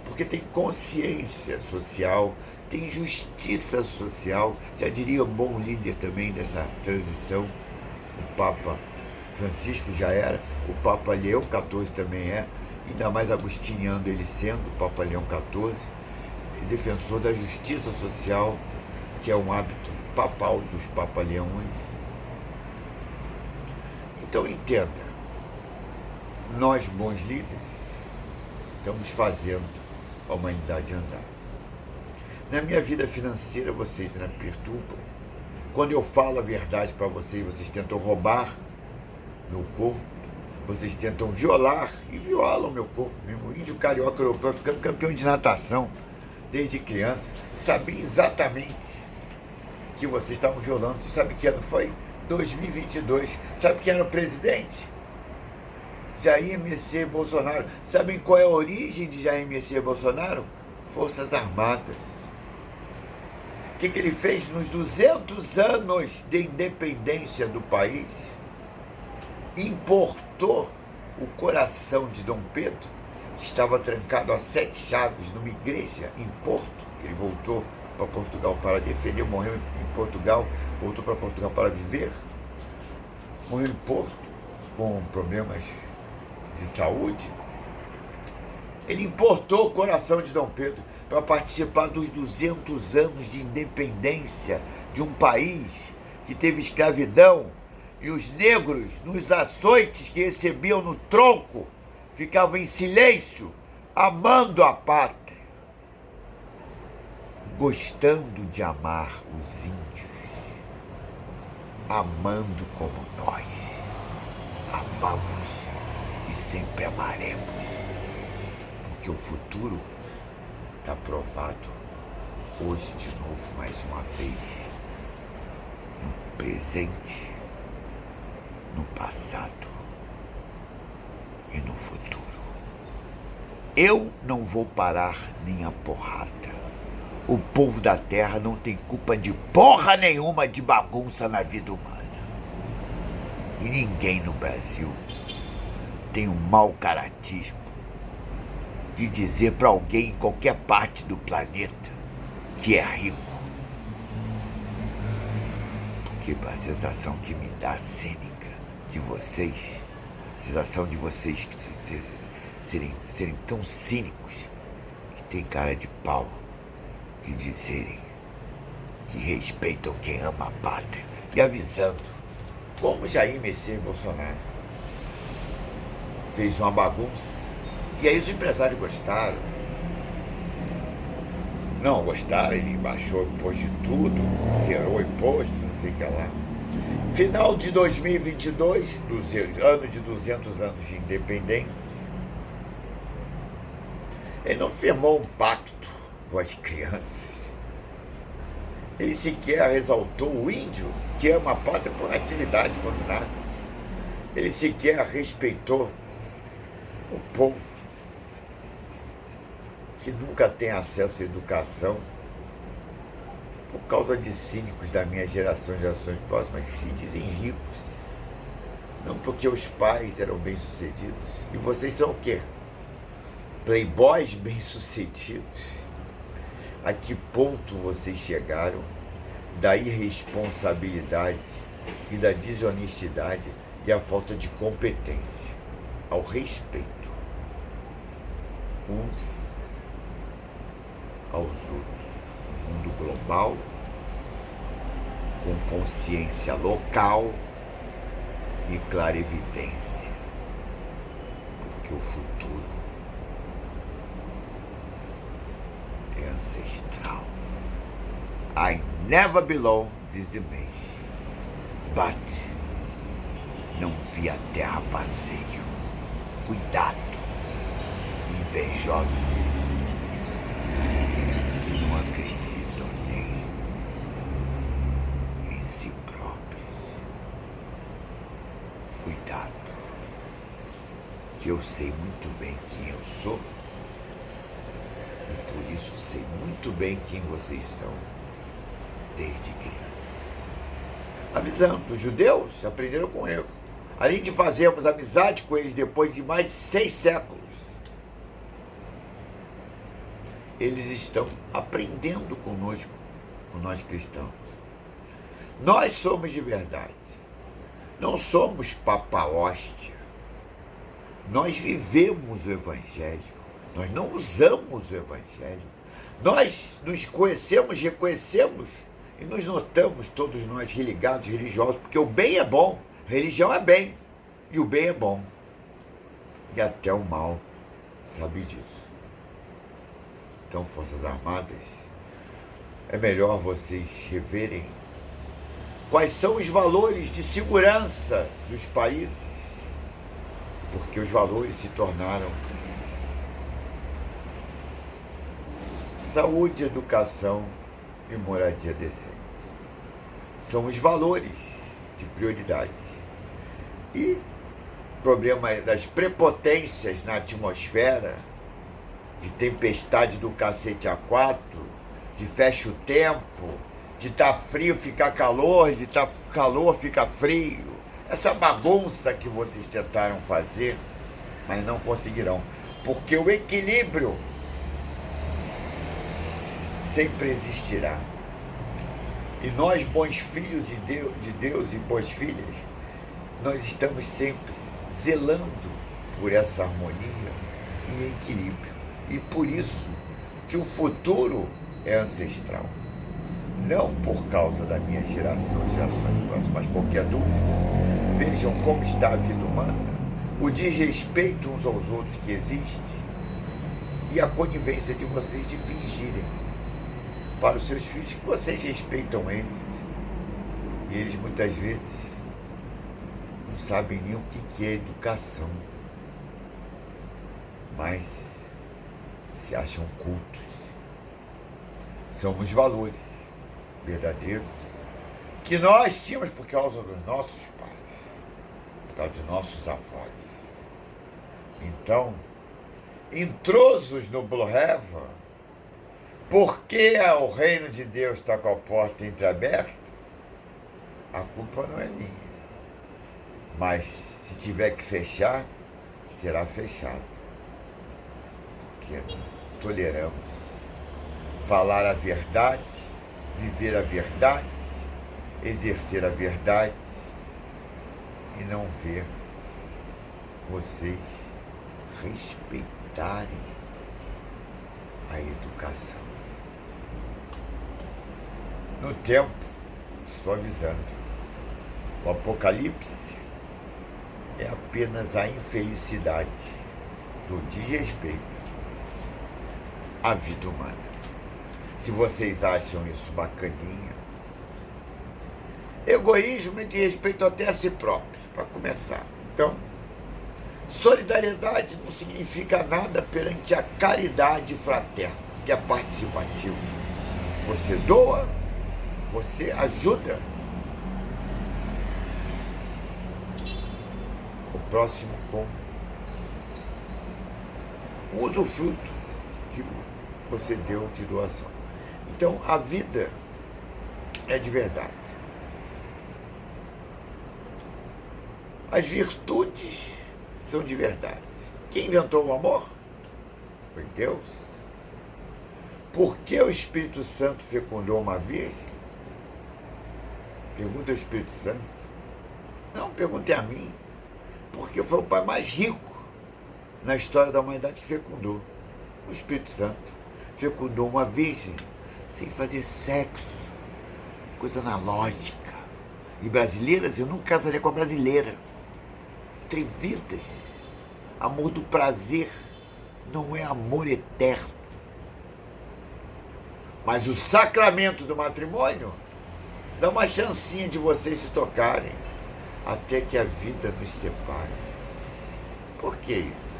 Porque tem consciência social, tem justiça social. Já diria um bom líder também dessa transição, o Papa Francisco já era, o Papa Leão XIV também é, ainda mais agustiniano ele sendo, o Papa Leão XIV, e defensor da justiça social, que é um hábito papal dos Papa Leões. Então entenda, nós bons líderes estamos fazendo a humanidade andar. Na minha vida financeira vocês me perturbam. Quando eu falo a verdade para vocês, vocês tentam roubar meu corpo, vocês tentam violar e violam meu corpo. O índio carioca europeu ficando campeão de natação desde criança, sabia exatamente que vocês estavam violando. Sabe que ano foi? 2022. Sabe quem era o presidente? Jair Messias Bolsonaro. Sabem qual é a origem de Jair Messias Bolsonaro? Forças Armadas. O que ele fez nos 200 anos de independência do país? Importou o coração de Dom Pedro, que estava trancado a 7 chaves numa igreja em Porto. Ele voltou para Portugal para defender, morreu em Portugal, voltou para Portugal para viver. Morreu em Porto com problemas de saúde. Ele importou o coração de Dom Pedro para participar dos 200 anos de independência de um país que teve escravidão, e os negros, nos açoites que recebiam no tronco, ficavam em silêncio, amando a pátria, gostando de amar os índios, amando como nós amamos e sempre amaremos, porque o futuro está provado hoje de novo, mais uma vez, presente, no passado e no futuro. Eu não vou parar nem a porrada. O povo da terra não tem culpa de porra nenhuma de bagunça na vida humana. E ninguém no Brasil tem um mau caratismo de dizer para alguém em qualquer parte do planeta que é rico. Porque a sensação que me dá cênica de vocês, a sensação de vocês que serem tão cínicos, que tem cara de pau, de dizerem que respeitam quem ama a pátria, e avisando, como Jair Messias Bolsonaro fez uma bagunça, e aí os empresários gostaram. Não gostaram, ele baixou o imposto de tudo, zerou o imposto, não sei o que lá. Final de 2022, ano de 200 anos de independência, ele não firmou um pacto com as crianças. Ele sequer exaltou o índio, que ama a pátria por atividade quando nasce. Ele sequer respeitou o povo, que nunca tem acesso à educação, por causa de cínicos da minha geração, gerações próximas, que se dizem ricos. Não porque os pais eram bem-sucedidos. E vocês são o quê? Playboys bem-sucedidos? A que ponto vocês chegaram da irresponsabilidade e da desonestidade e a falta de competência ao respeito uns aos outros? Mundo global, com consciência local e clarividência, porque o futuro é ancestral. I never belong this dimension, but não vi a terra a passeio. Cuidado, invejosos que não acreditam nem em si próprios. Cuidado, que eu sei muito bem quem eu sou e por isso sei muito bem quem vocês são desde criança. Avisando, os judeus aprenderam com erro. Além de fazermos amizade com eles depois de mais de 6 séculos, eles estão aprendendo conosco, com nós cristãos. Nós somos de verdade. Não somos papa-hóstia. Nós vivemos o Evangelho. Nós não usamos o Evangelho. Nós nos conhecemos, reconhecemos e nos notamos, todos nós religados, religiosos, porque o bem é bom, religião é bem, e o bem é bom. E até o mal sabe disso. Então, Forças Armadas, é melhor vocês reverem quais são os valores de segurança dos países, porque os valores se tornaram saúde, educação e moradia decente. São os valores de prioridade. E o problema das prepotências na atmosfera, de tempestade do cacete A4, de fecha o tempo, de tá frio ficar calor, de tá calor ficar frio. Essa bagunça que vocês tentaram fazer, mas não conseguirão. Porque o equilíbrio sempre existirá. E nós, bons filhos de Deus e boas filhas, nós estamos sempre zelando por essa harmonia e equilíbrio. E por isso que o futuro é ancestral. Não por causa da minha geração, gerações próximas, mas qualquer dúvida. Vejam como está a vida humana, o desrespeito uns aos outros que existe e a conivência de vocês de fingirem para os seus filhos que vocês respeitam eles. E eles muitas vezes não sabem nem o que é educação, mas se acham cultos. São os valores verdadeiros que nós tínhamos por causa dos nossos pais, por causa dos nossos avós. Então, intrusos no Blue Heaven, porque o reino de Deus está com a porta entreaberta, a culpa não é minha. Mas se tiver que fechar, será fechado. Porque não toleramos falar a verdade, viver a verdade, exercer a verdade e não ver vocês respeitarem a educação. No tempo, estou avisando, o apocalipse é apenas a infelicidade do desrespeito à vida humana. Se vocês acham isso bacaninha, egoísmo é de respeito até a si próprio, para começar. Então, solidariedade não significa nada perante a caridade fraterna, que é participativa. Você doa, você ajuda o próximo com o usufruto que você deu de doação. Então, a vida é de verdade. As virtudes são de verdade. Quem inventou o amor? Foi Deus. Por que o Espírito Santo fecundou uma virgem? Pergunta ao Espírito Santo. Não, pergunte a mim. Porque foi o pai mais rico na história da humanidade que fecundou. O Espírito Santo fecundou uma virgem sem fazer sexo. Coisa analógica. E brasileiras, eu nunca casaria com a brasileira. Atrevidas. Amor do prazer não é amor eterno. Mas o sacramento do matrimônio dá uma chancinha de vocês se tocarem até que a vida nos separe. Por que isso?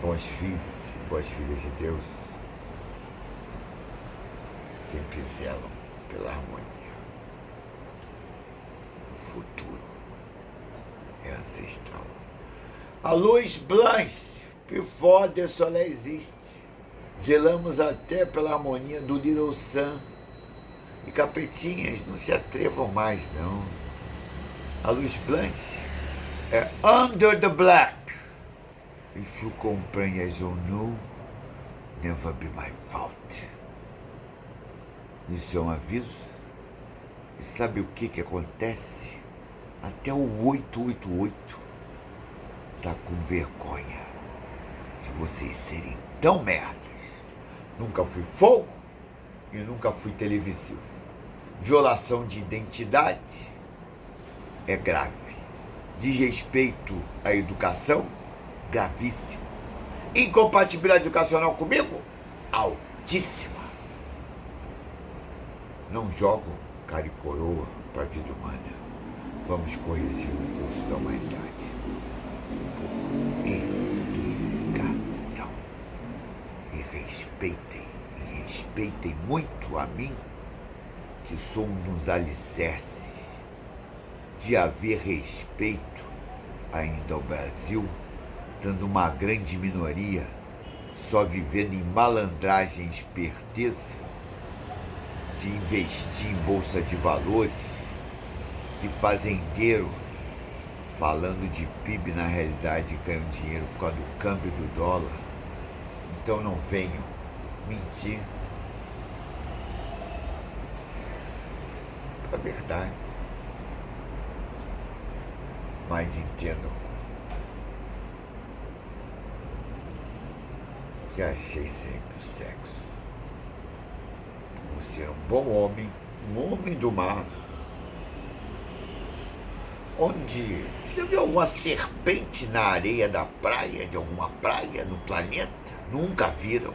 Bons filhos e boas filhas de Deus sempre zelam pela harmonia. O futuro é ancestral. A luz blanche, before the soleil existe. Zelamos até pela harmonia do Little Sun. E capetinhas, não se atrevam mais, não. A luz blanche é under the black. If you comprehend as you know, never be my fault. Isso é um aviso. E sabe o que acontece? Até o 888 tá com vergonha de vocês serem tão merdas. Nunca fui fogo e nunca fui televisivo. Violação de identidade é grave. Desrespeito à educação, gravíssimo. Incompatibilidade educacional comigo, altíssima. Não jogo cara e coroa para a vida humana. Vamos corrigir o curso da humanidade. Educação. E respeitem muito a mim, que sou um dos alicerces de haver respeito ainda ao Brasil, dando uma grande minoria só vivendo em malandragem e esperteza de investir em bolsa de valores, de fazendeiro falando de PIB, na realidade ganham dinheiro por causa do câmbio do dólar. Então não venham mentir a verdade. Mas entendam que achei sempre o sexo por ser um bom homem, um homem do mar, onde você já viu alguma serpente na areia da praia, de alguma praia no planeta? Nunca viram.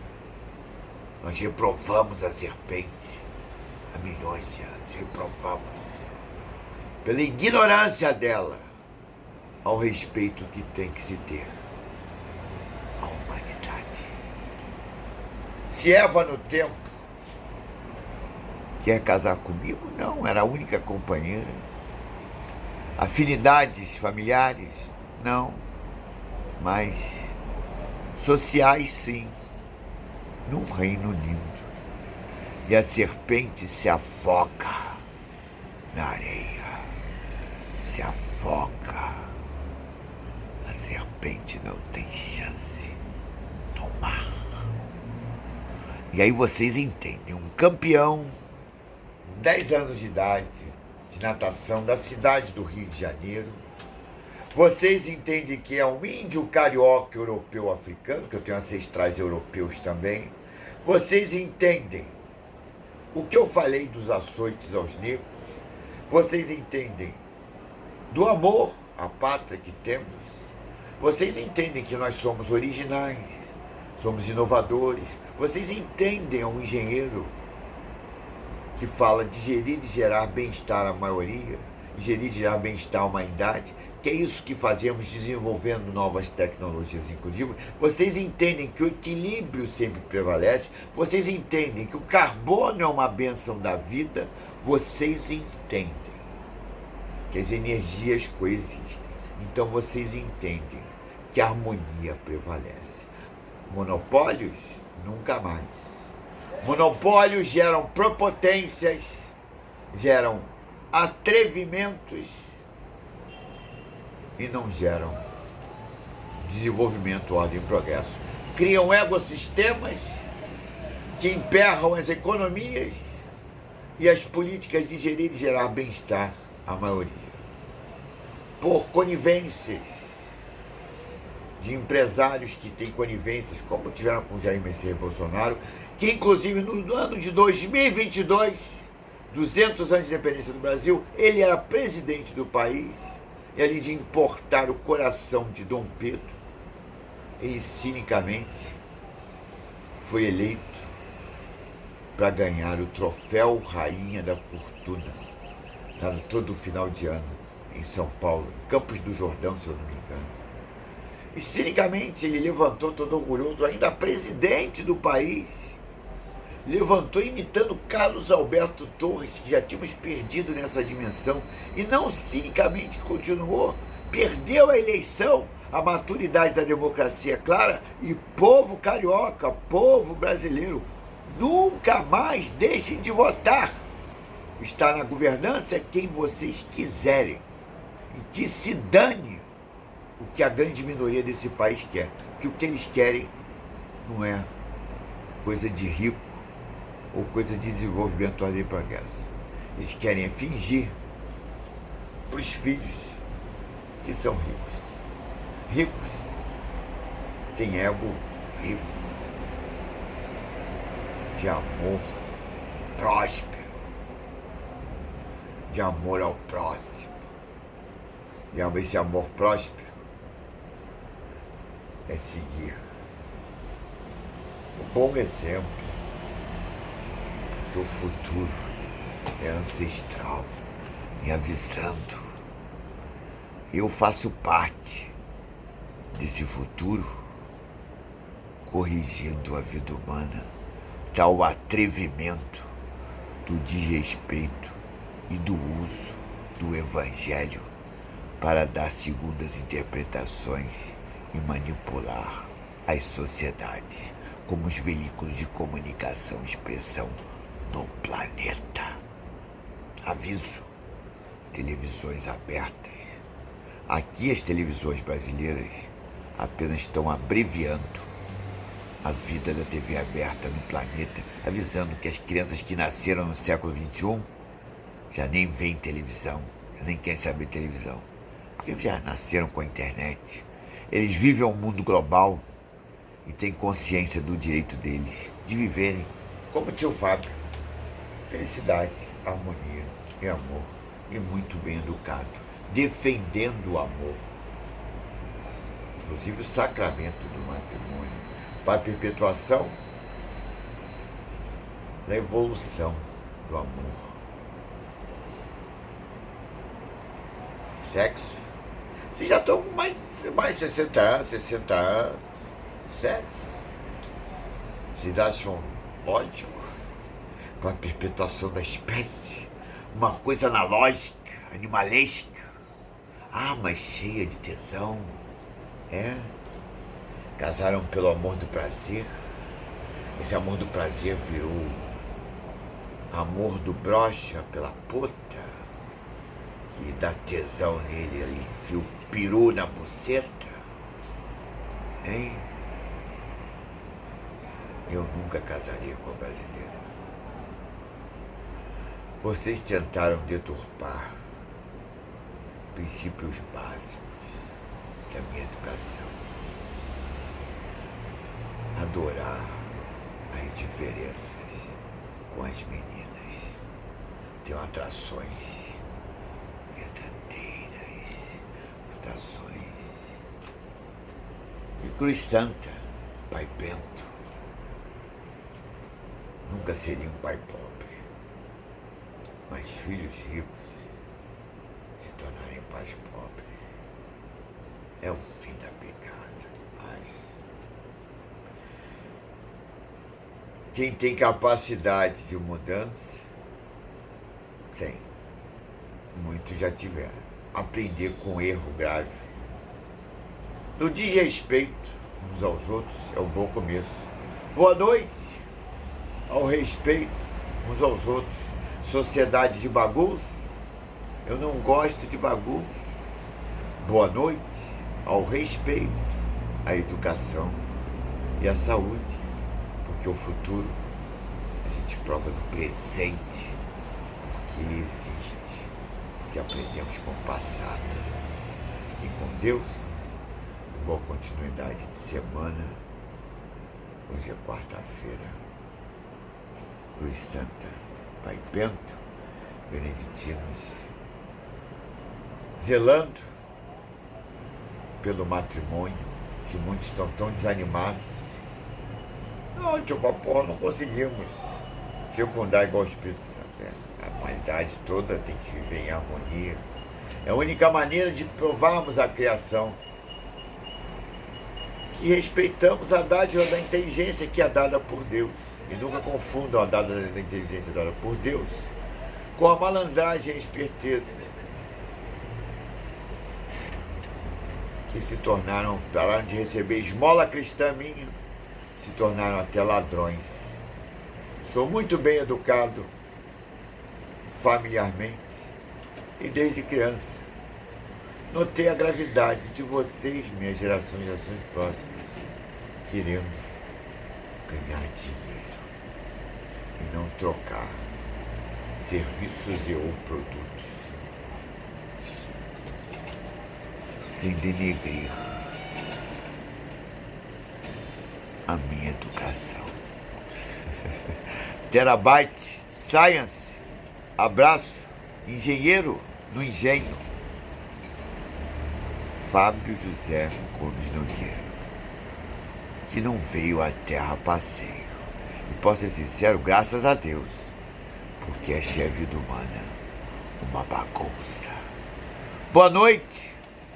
Nós reprovamos a serpente há milhões de anos, reprovamos pela ignorância dela ao respeito que tem que se ter à humanidade. Se Eva no tempo Quer casar comigo? Não, era a única companheira. Afinidades familiares? Não. Mas sociais, sim. Num reino lindo. E a serpente se afoga na areia. Se afoga. A serpente não tem chance no mar. E aí vocês entendem, um campeão, 10 anos de idade, de natação, da cidade do Rio de Janeiro. Vocês entendem que é um índio carioca europeu africano, que eu tenho ancestrais europeus também. Vocês entendem o que eu falei dos açoites aos negros. Vocês entendem do amor à pátria que temos. Vocês entendem que nós somos originais, somos inovadores. Vocês entendem um engenheiro que fala de gerir e gerar bem-estar à maioria, gerir e gerar bem-estar à humanidade, que é isso que fazemos desenvolvendo novas tecnologias inclusivas. Vocês entendem que o equilíbrio sempre prevalece, vocês entendem que o carbono é uma bênção da vida, vocês entendem que as energias coexistem. Então vocês entendem que a harmonia prevalece. Monopólios? Nunca mais. Monopólios geram prepotências, geram atrevimentos e não geram desenvolvimento, ordem e progresso. Criam ecossistemas que emperram as economias e as políticas de gerir e gerar bem-estar à maioria. Por conivências de empresários que têm conivências, como tiveram com Jair Messias Bolsonaro, que inclusive no ano de 2022, 200 anos de independência do Brasil, ele era presidente do país, e ali de importar o coração de Dom Pedro, ele cinicamente foi eleito para ganhar o troféu Rainha da Fortuna, tá, todo final de ano, em São Paulo, em Campos do Jordão, se eu não me engano. E cinicamente ele levantou, todo orgulhoso, ainda presidente do país, levantou imitando Carlos Alberto Torres, que já tínhamos perdido nessa dimensão, e não cinicamente continuou, perdeu a eleição, a maturidade da democracia clara, e povo carioca, povo brasileiro, nunca mais deixem de votar. Está na governança quem vocês quiserem, e que se dane o que a grande minoria desse país quer, que o que eles querem não é coisa de rico ou coisa de desenvolvimento, ordem e progresso. Eles querem fingir para os filhos que são ricos. Ricos têm ego rico, de amor próspero, de amor ao próximo. E esse amor próspero é seguir o bom exemplo, porque o futuro é ancestral, e avisando. Eu faço parte desse futuro, corrigindo a vida humana, tal atrevimento do desrespeito e do uso do evangelho para dar segundas interpretações e manipular as sociedades como os veículos de comunicação e expressão no planeta. Aviso: televisões abertas. Aqui as televisões brasileiras apenas estão abreviando a vida da TV aberta no planeta, avisando que as crianças que nasceram no século XXI já nem veem televisão, já nem querem saber de televisão, porque já nasceram com a internet. Eles vivem um mundo global e têm consciência do direito deles de viverem como o tio Fábio. Felicidade, harmonia e amor, e muito bem educado, defendendo o amor, inclusive o sacramento do matrimônio, para a perpetuação da evolução do amor. Sexo. Vocês já estão com mais de 60 anos, sexo. Vocês acham ótimo? com a perpetuação da espécie, uma coisa analógica, animalesca, mas cheia de tesão. Casaram pelo amor do prazer. Esse amor do prazer virou amor do brocha pela puta, que dá tesão nele, ele enfia o peru na buceta. Eu nunca casaria com a brasileira. Vocês tentaram deturpar princípios básicos da minha educação. Adorar as diferenças com as meninas. Tem atrações verdadeiras, atrações. E Cruz Santa, pai Bento, nunca seria um pai pobre, mas filhos ricos se tornarem pais pobres é o fim da picada. Mas quem tem capacidade de mudança, tem. Muitos já tiveram. Aprender com erro grave. No desrespeito uns aos outros é um bom começo. Boa noite ao respeito uns aos outros. Sociedade de bagunça, eu não gosto de bagunça. Boa noite ao respeito, à educação e à saúde, porque o futuro a gente prova no presente, porque ele existe, porque aprendemos com o passado. Fiquem com Deus, boa continuidade de semana. Hoje é quarta-feira. Cruz Santa, Pai Bento, beneditinos, zelando pelo matrimônio, que muitos estão tão desanimados. Não, tio Papo, não conseguimos fecundar igual o Espírito Santo. A humanidade toda tem que viver em harmonia. É a única maneira de provarmos a criação que respeitamos a dádiva da inteligência que é dada por Deus. E nunca confundam a dádiva da inteligência dada por Deus com a malandragem e a esperteza, que se tornaram, pararam de receber esmola cristã minha, se tornaram até ladrões. Sou muito bem educado familiarmente e desde criança notei a gravidade de vocês, minhas gerações próximas, querendo ganhar dinheiro e não trocar serviços e ou produtos, sem denegrir a minha educação. Terabyte Science, abraço, engenheiro no engenho. Fábio José Gomes Nogueira, que não veio à terra a passeio. E posso ser sincero, graças a Deus, porque achei a vida humana uma bagunça. Boa noite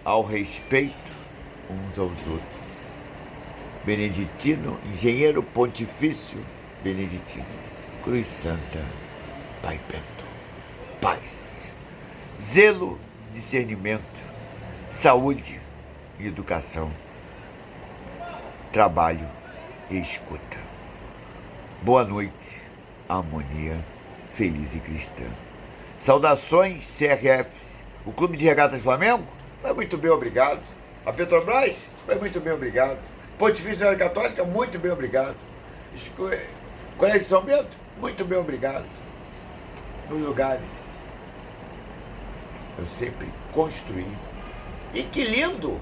ao respeito uns aos outros. Beneditino, engenheiro pontifício beneditino. Cruz Santa, Pai Bento. Paz, zelo, discernimento, saúde e educação, trabalho e escuta. Boa noite, harmonia feliz e cristã. Saudações, CRF. O Clube de Regatas Flamengo foi muito bem, obrigado. A Petrobras foi muito bem, obrigado. Pontifício Universidade Católica, muito bem, obrigado. Colégio de São Bento, muito bem, obrigado. Nos lugares eu sempre construí. E que lindo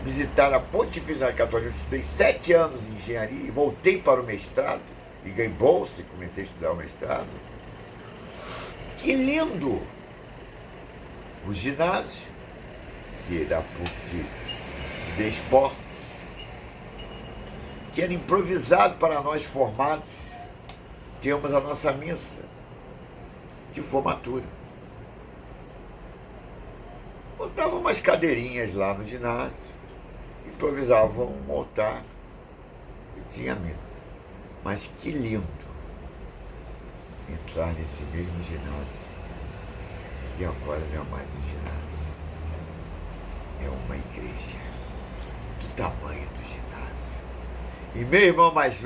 visitar a Pontifícia Universidade Católica. Eu estudei 7 anos em engenharia e voltei para o mestrado e ganhei bolsa e comecei a estudar o mestrado. Que lindo! O ginásio, que é da PUC de Desportos, que era improvisado para nós formados. Temos a nossa missa de formatura. Botavam umas cadeirinhas lá no ginásio, improvisavam um altar e tinha missa. Mas que lindo entrar nesse mesmo ginásio. E agora não é mais um ginásio, é uma igreja do tamanho do ginásio. E meu irmão mais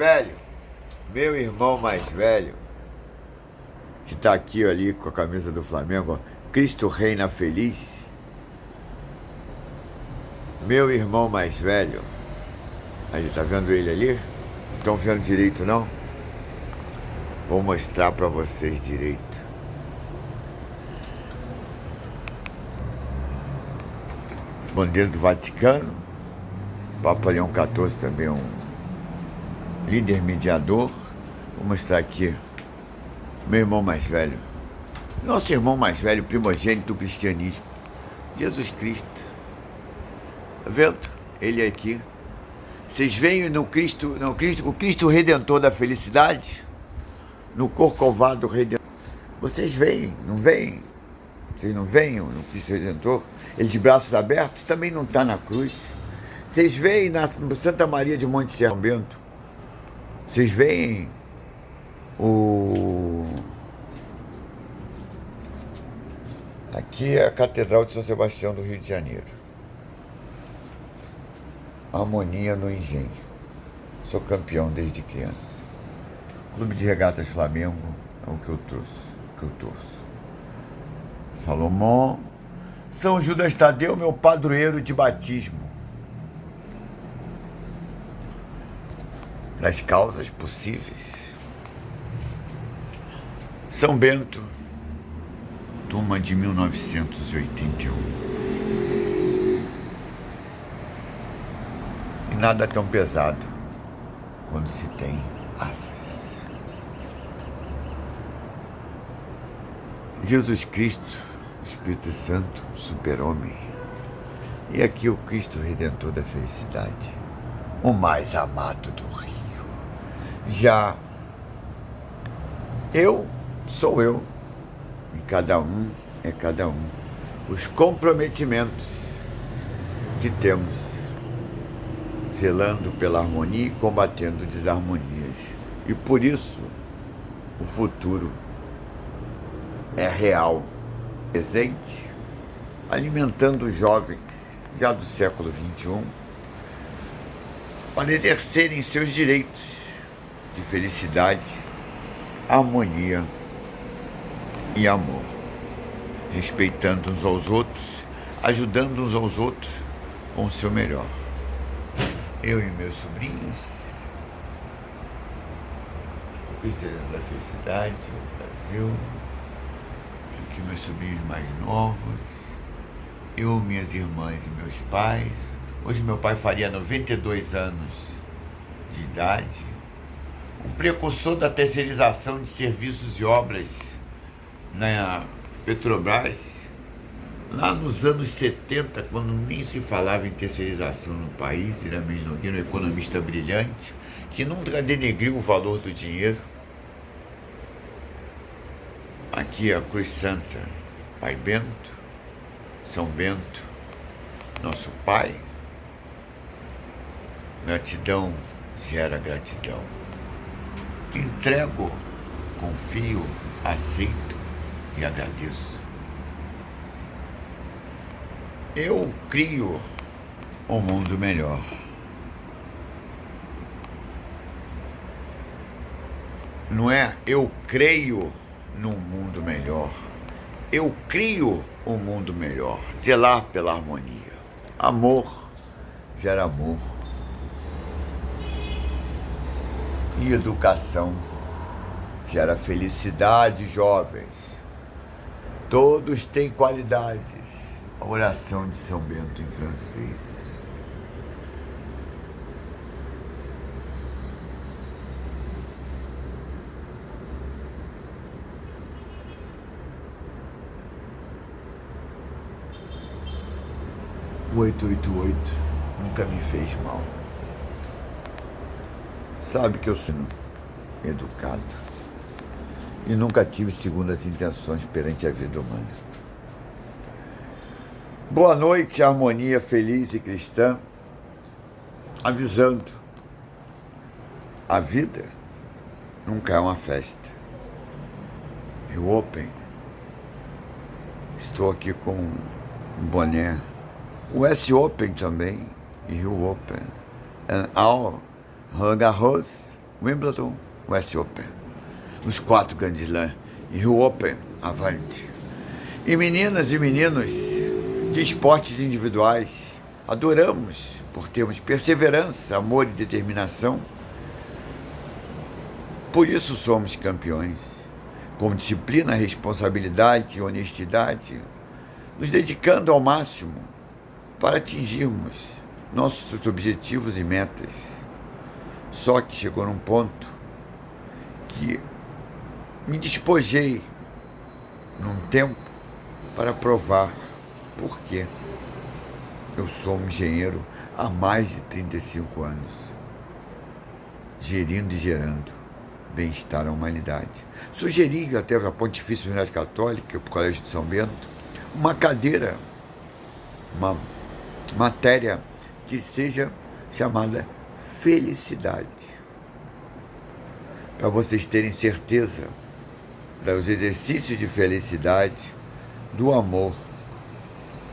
velho, que está aqui ali com a camisa do Flamengo, Cristo Reina Feliz. Meu irmão mais velho, aí tá vendo ele ali? Não estão vendo direito não? Vou mostrar para vocês direito. Bandeira do Vaticano, Papa Leão XIV também é um líder mediador. Vou mostrar aqui meu irmão mais velho, nosso irmão mais velho, primogênito do cristianismo, Jesus Cristo. Tá vendo? Ele aqui. Vocês veem no Cristo, o Cristo Redentor da felicidade, no Corcovado Redentor. Vocês veem, não veem? Vocês não veem no Cristo Redentor? Ele de braços abertos também não está na cruz. Vocês veem na Santa Maria de Monte São Bento? Vocês veem aqui é a Catedral de São Sebastião do Rio de Janeiro. Harmonia no Engenho. Sou campeão desde criança. Clube de Regatas Flamengo é o que eu torço. Salomão. São Judas Tadeu, meu padroeiro de batismo. Das causas possíveis. São Bento, turma de 1981. E nada tão pesado quando se tem asas. Jesus Cristo, Espírito Santo, super-homem. E aqui o Cristo Redentor da felicidade, o mais amado do Rio. Já eu sou eu, e cada um é cada um. Os comprometimentos que temos, zelando pela harmonia e combatendo desarmonias. E por isso o futuro é real, presente, alimentando os jovens já do século XXI para exercerem seus direitos de felicidade, harmonia e amor, respeitando uns aos outros, ajudando uns aos outros com o seu melhor. Eu e meus sobrinhos, o Presidente da Felicidade, o Brasil, aqui meus sobrinhos mais novos, eu, minhas irmãs e meus pais. Hoje meu pai faria 92 anos de idade, um precursor da terceirização de serviços e obras na Petrobras, lá nos anos 70, quando nem se falava em terceirização no país. Irames Nogueira, um economista brilhante, que nunca denegriu o valor do dinheiro. Aqui a Cruz Santa, Pai Bento, São Bento, nosso Pai. Gratidão gera gratidão. Entrego, confio, aceito e agradeço. Eu crio um mundo melhor. Não é eu creio num mundo melhor. Eu crio um mundo melhor. Zelar pela harmonia. Amor gera amor. E educação gera felicidade, jovens. Todos têm qualidades. A oração de São Bento em francês. O 888 nunca me fez mal. Sabe que eu sou educado e nunca tive segundas intenções perante a vida humana. Boa noite, harmonia feliz e cristã, avisando: a vida nunca é uma festa. Rio Open. Estou aqui com um boné. O US Open também, e Rio Open. Ao Roland Garros, Wimbledon, US Open. Os 4 Grand Slam. E Rio Open, avante. E meninas e meninos de esportes individuais, adoramos por termos perseverança, amor e determinação. Por isso somos campeões, com disciplina, responsabilidade e honestidade, nos dedicando ao máximo para atingirmos nossos objetivos e metas. Só que chegou num ponto que me despojei num tempo para provar por quê. Eu sou um engenheiro há mais de 35 anos, gerindo e gerando bem-estar à humanidade. Sugeri até a Pontifícia Universidade Católica, para o Colégio de São Bento, uma cadeira, uma matéria que seja chamada felicidade, para vocês terem certeza dos exercícios de felicidade, do amor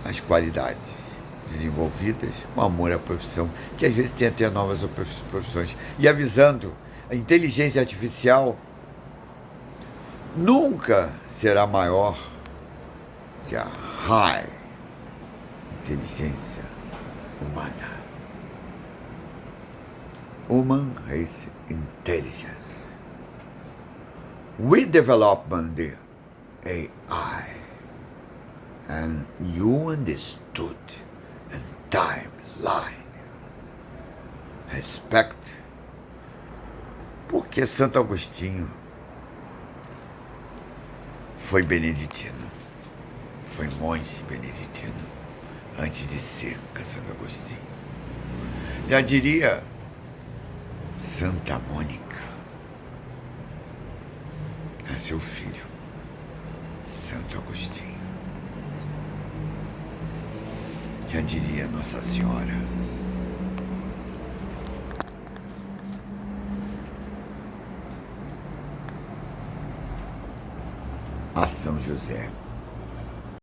às qualidades desenvolvidas, o amor à profissão, que às vezes tem até novas profissões, e avisando, a inteligência artificial nunca será maior que a high inteligência humana. Human Race Intelligence. We development the AI, and you understood and timeline. Respect. Porque Santo Agostinho foi beneditino, foi monge beneditino, antes de ser Santo Agostinho. Já diria Santa Mônica, é seu filho, Santo Agostinho. Já diria Nossa Senhora. A São José.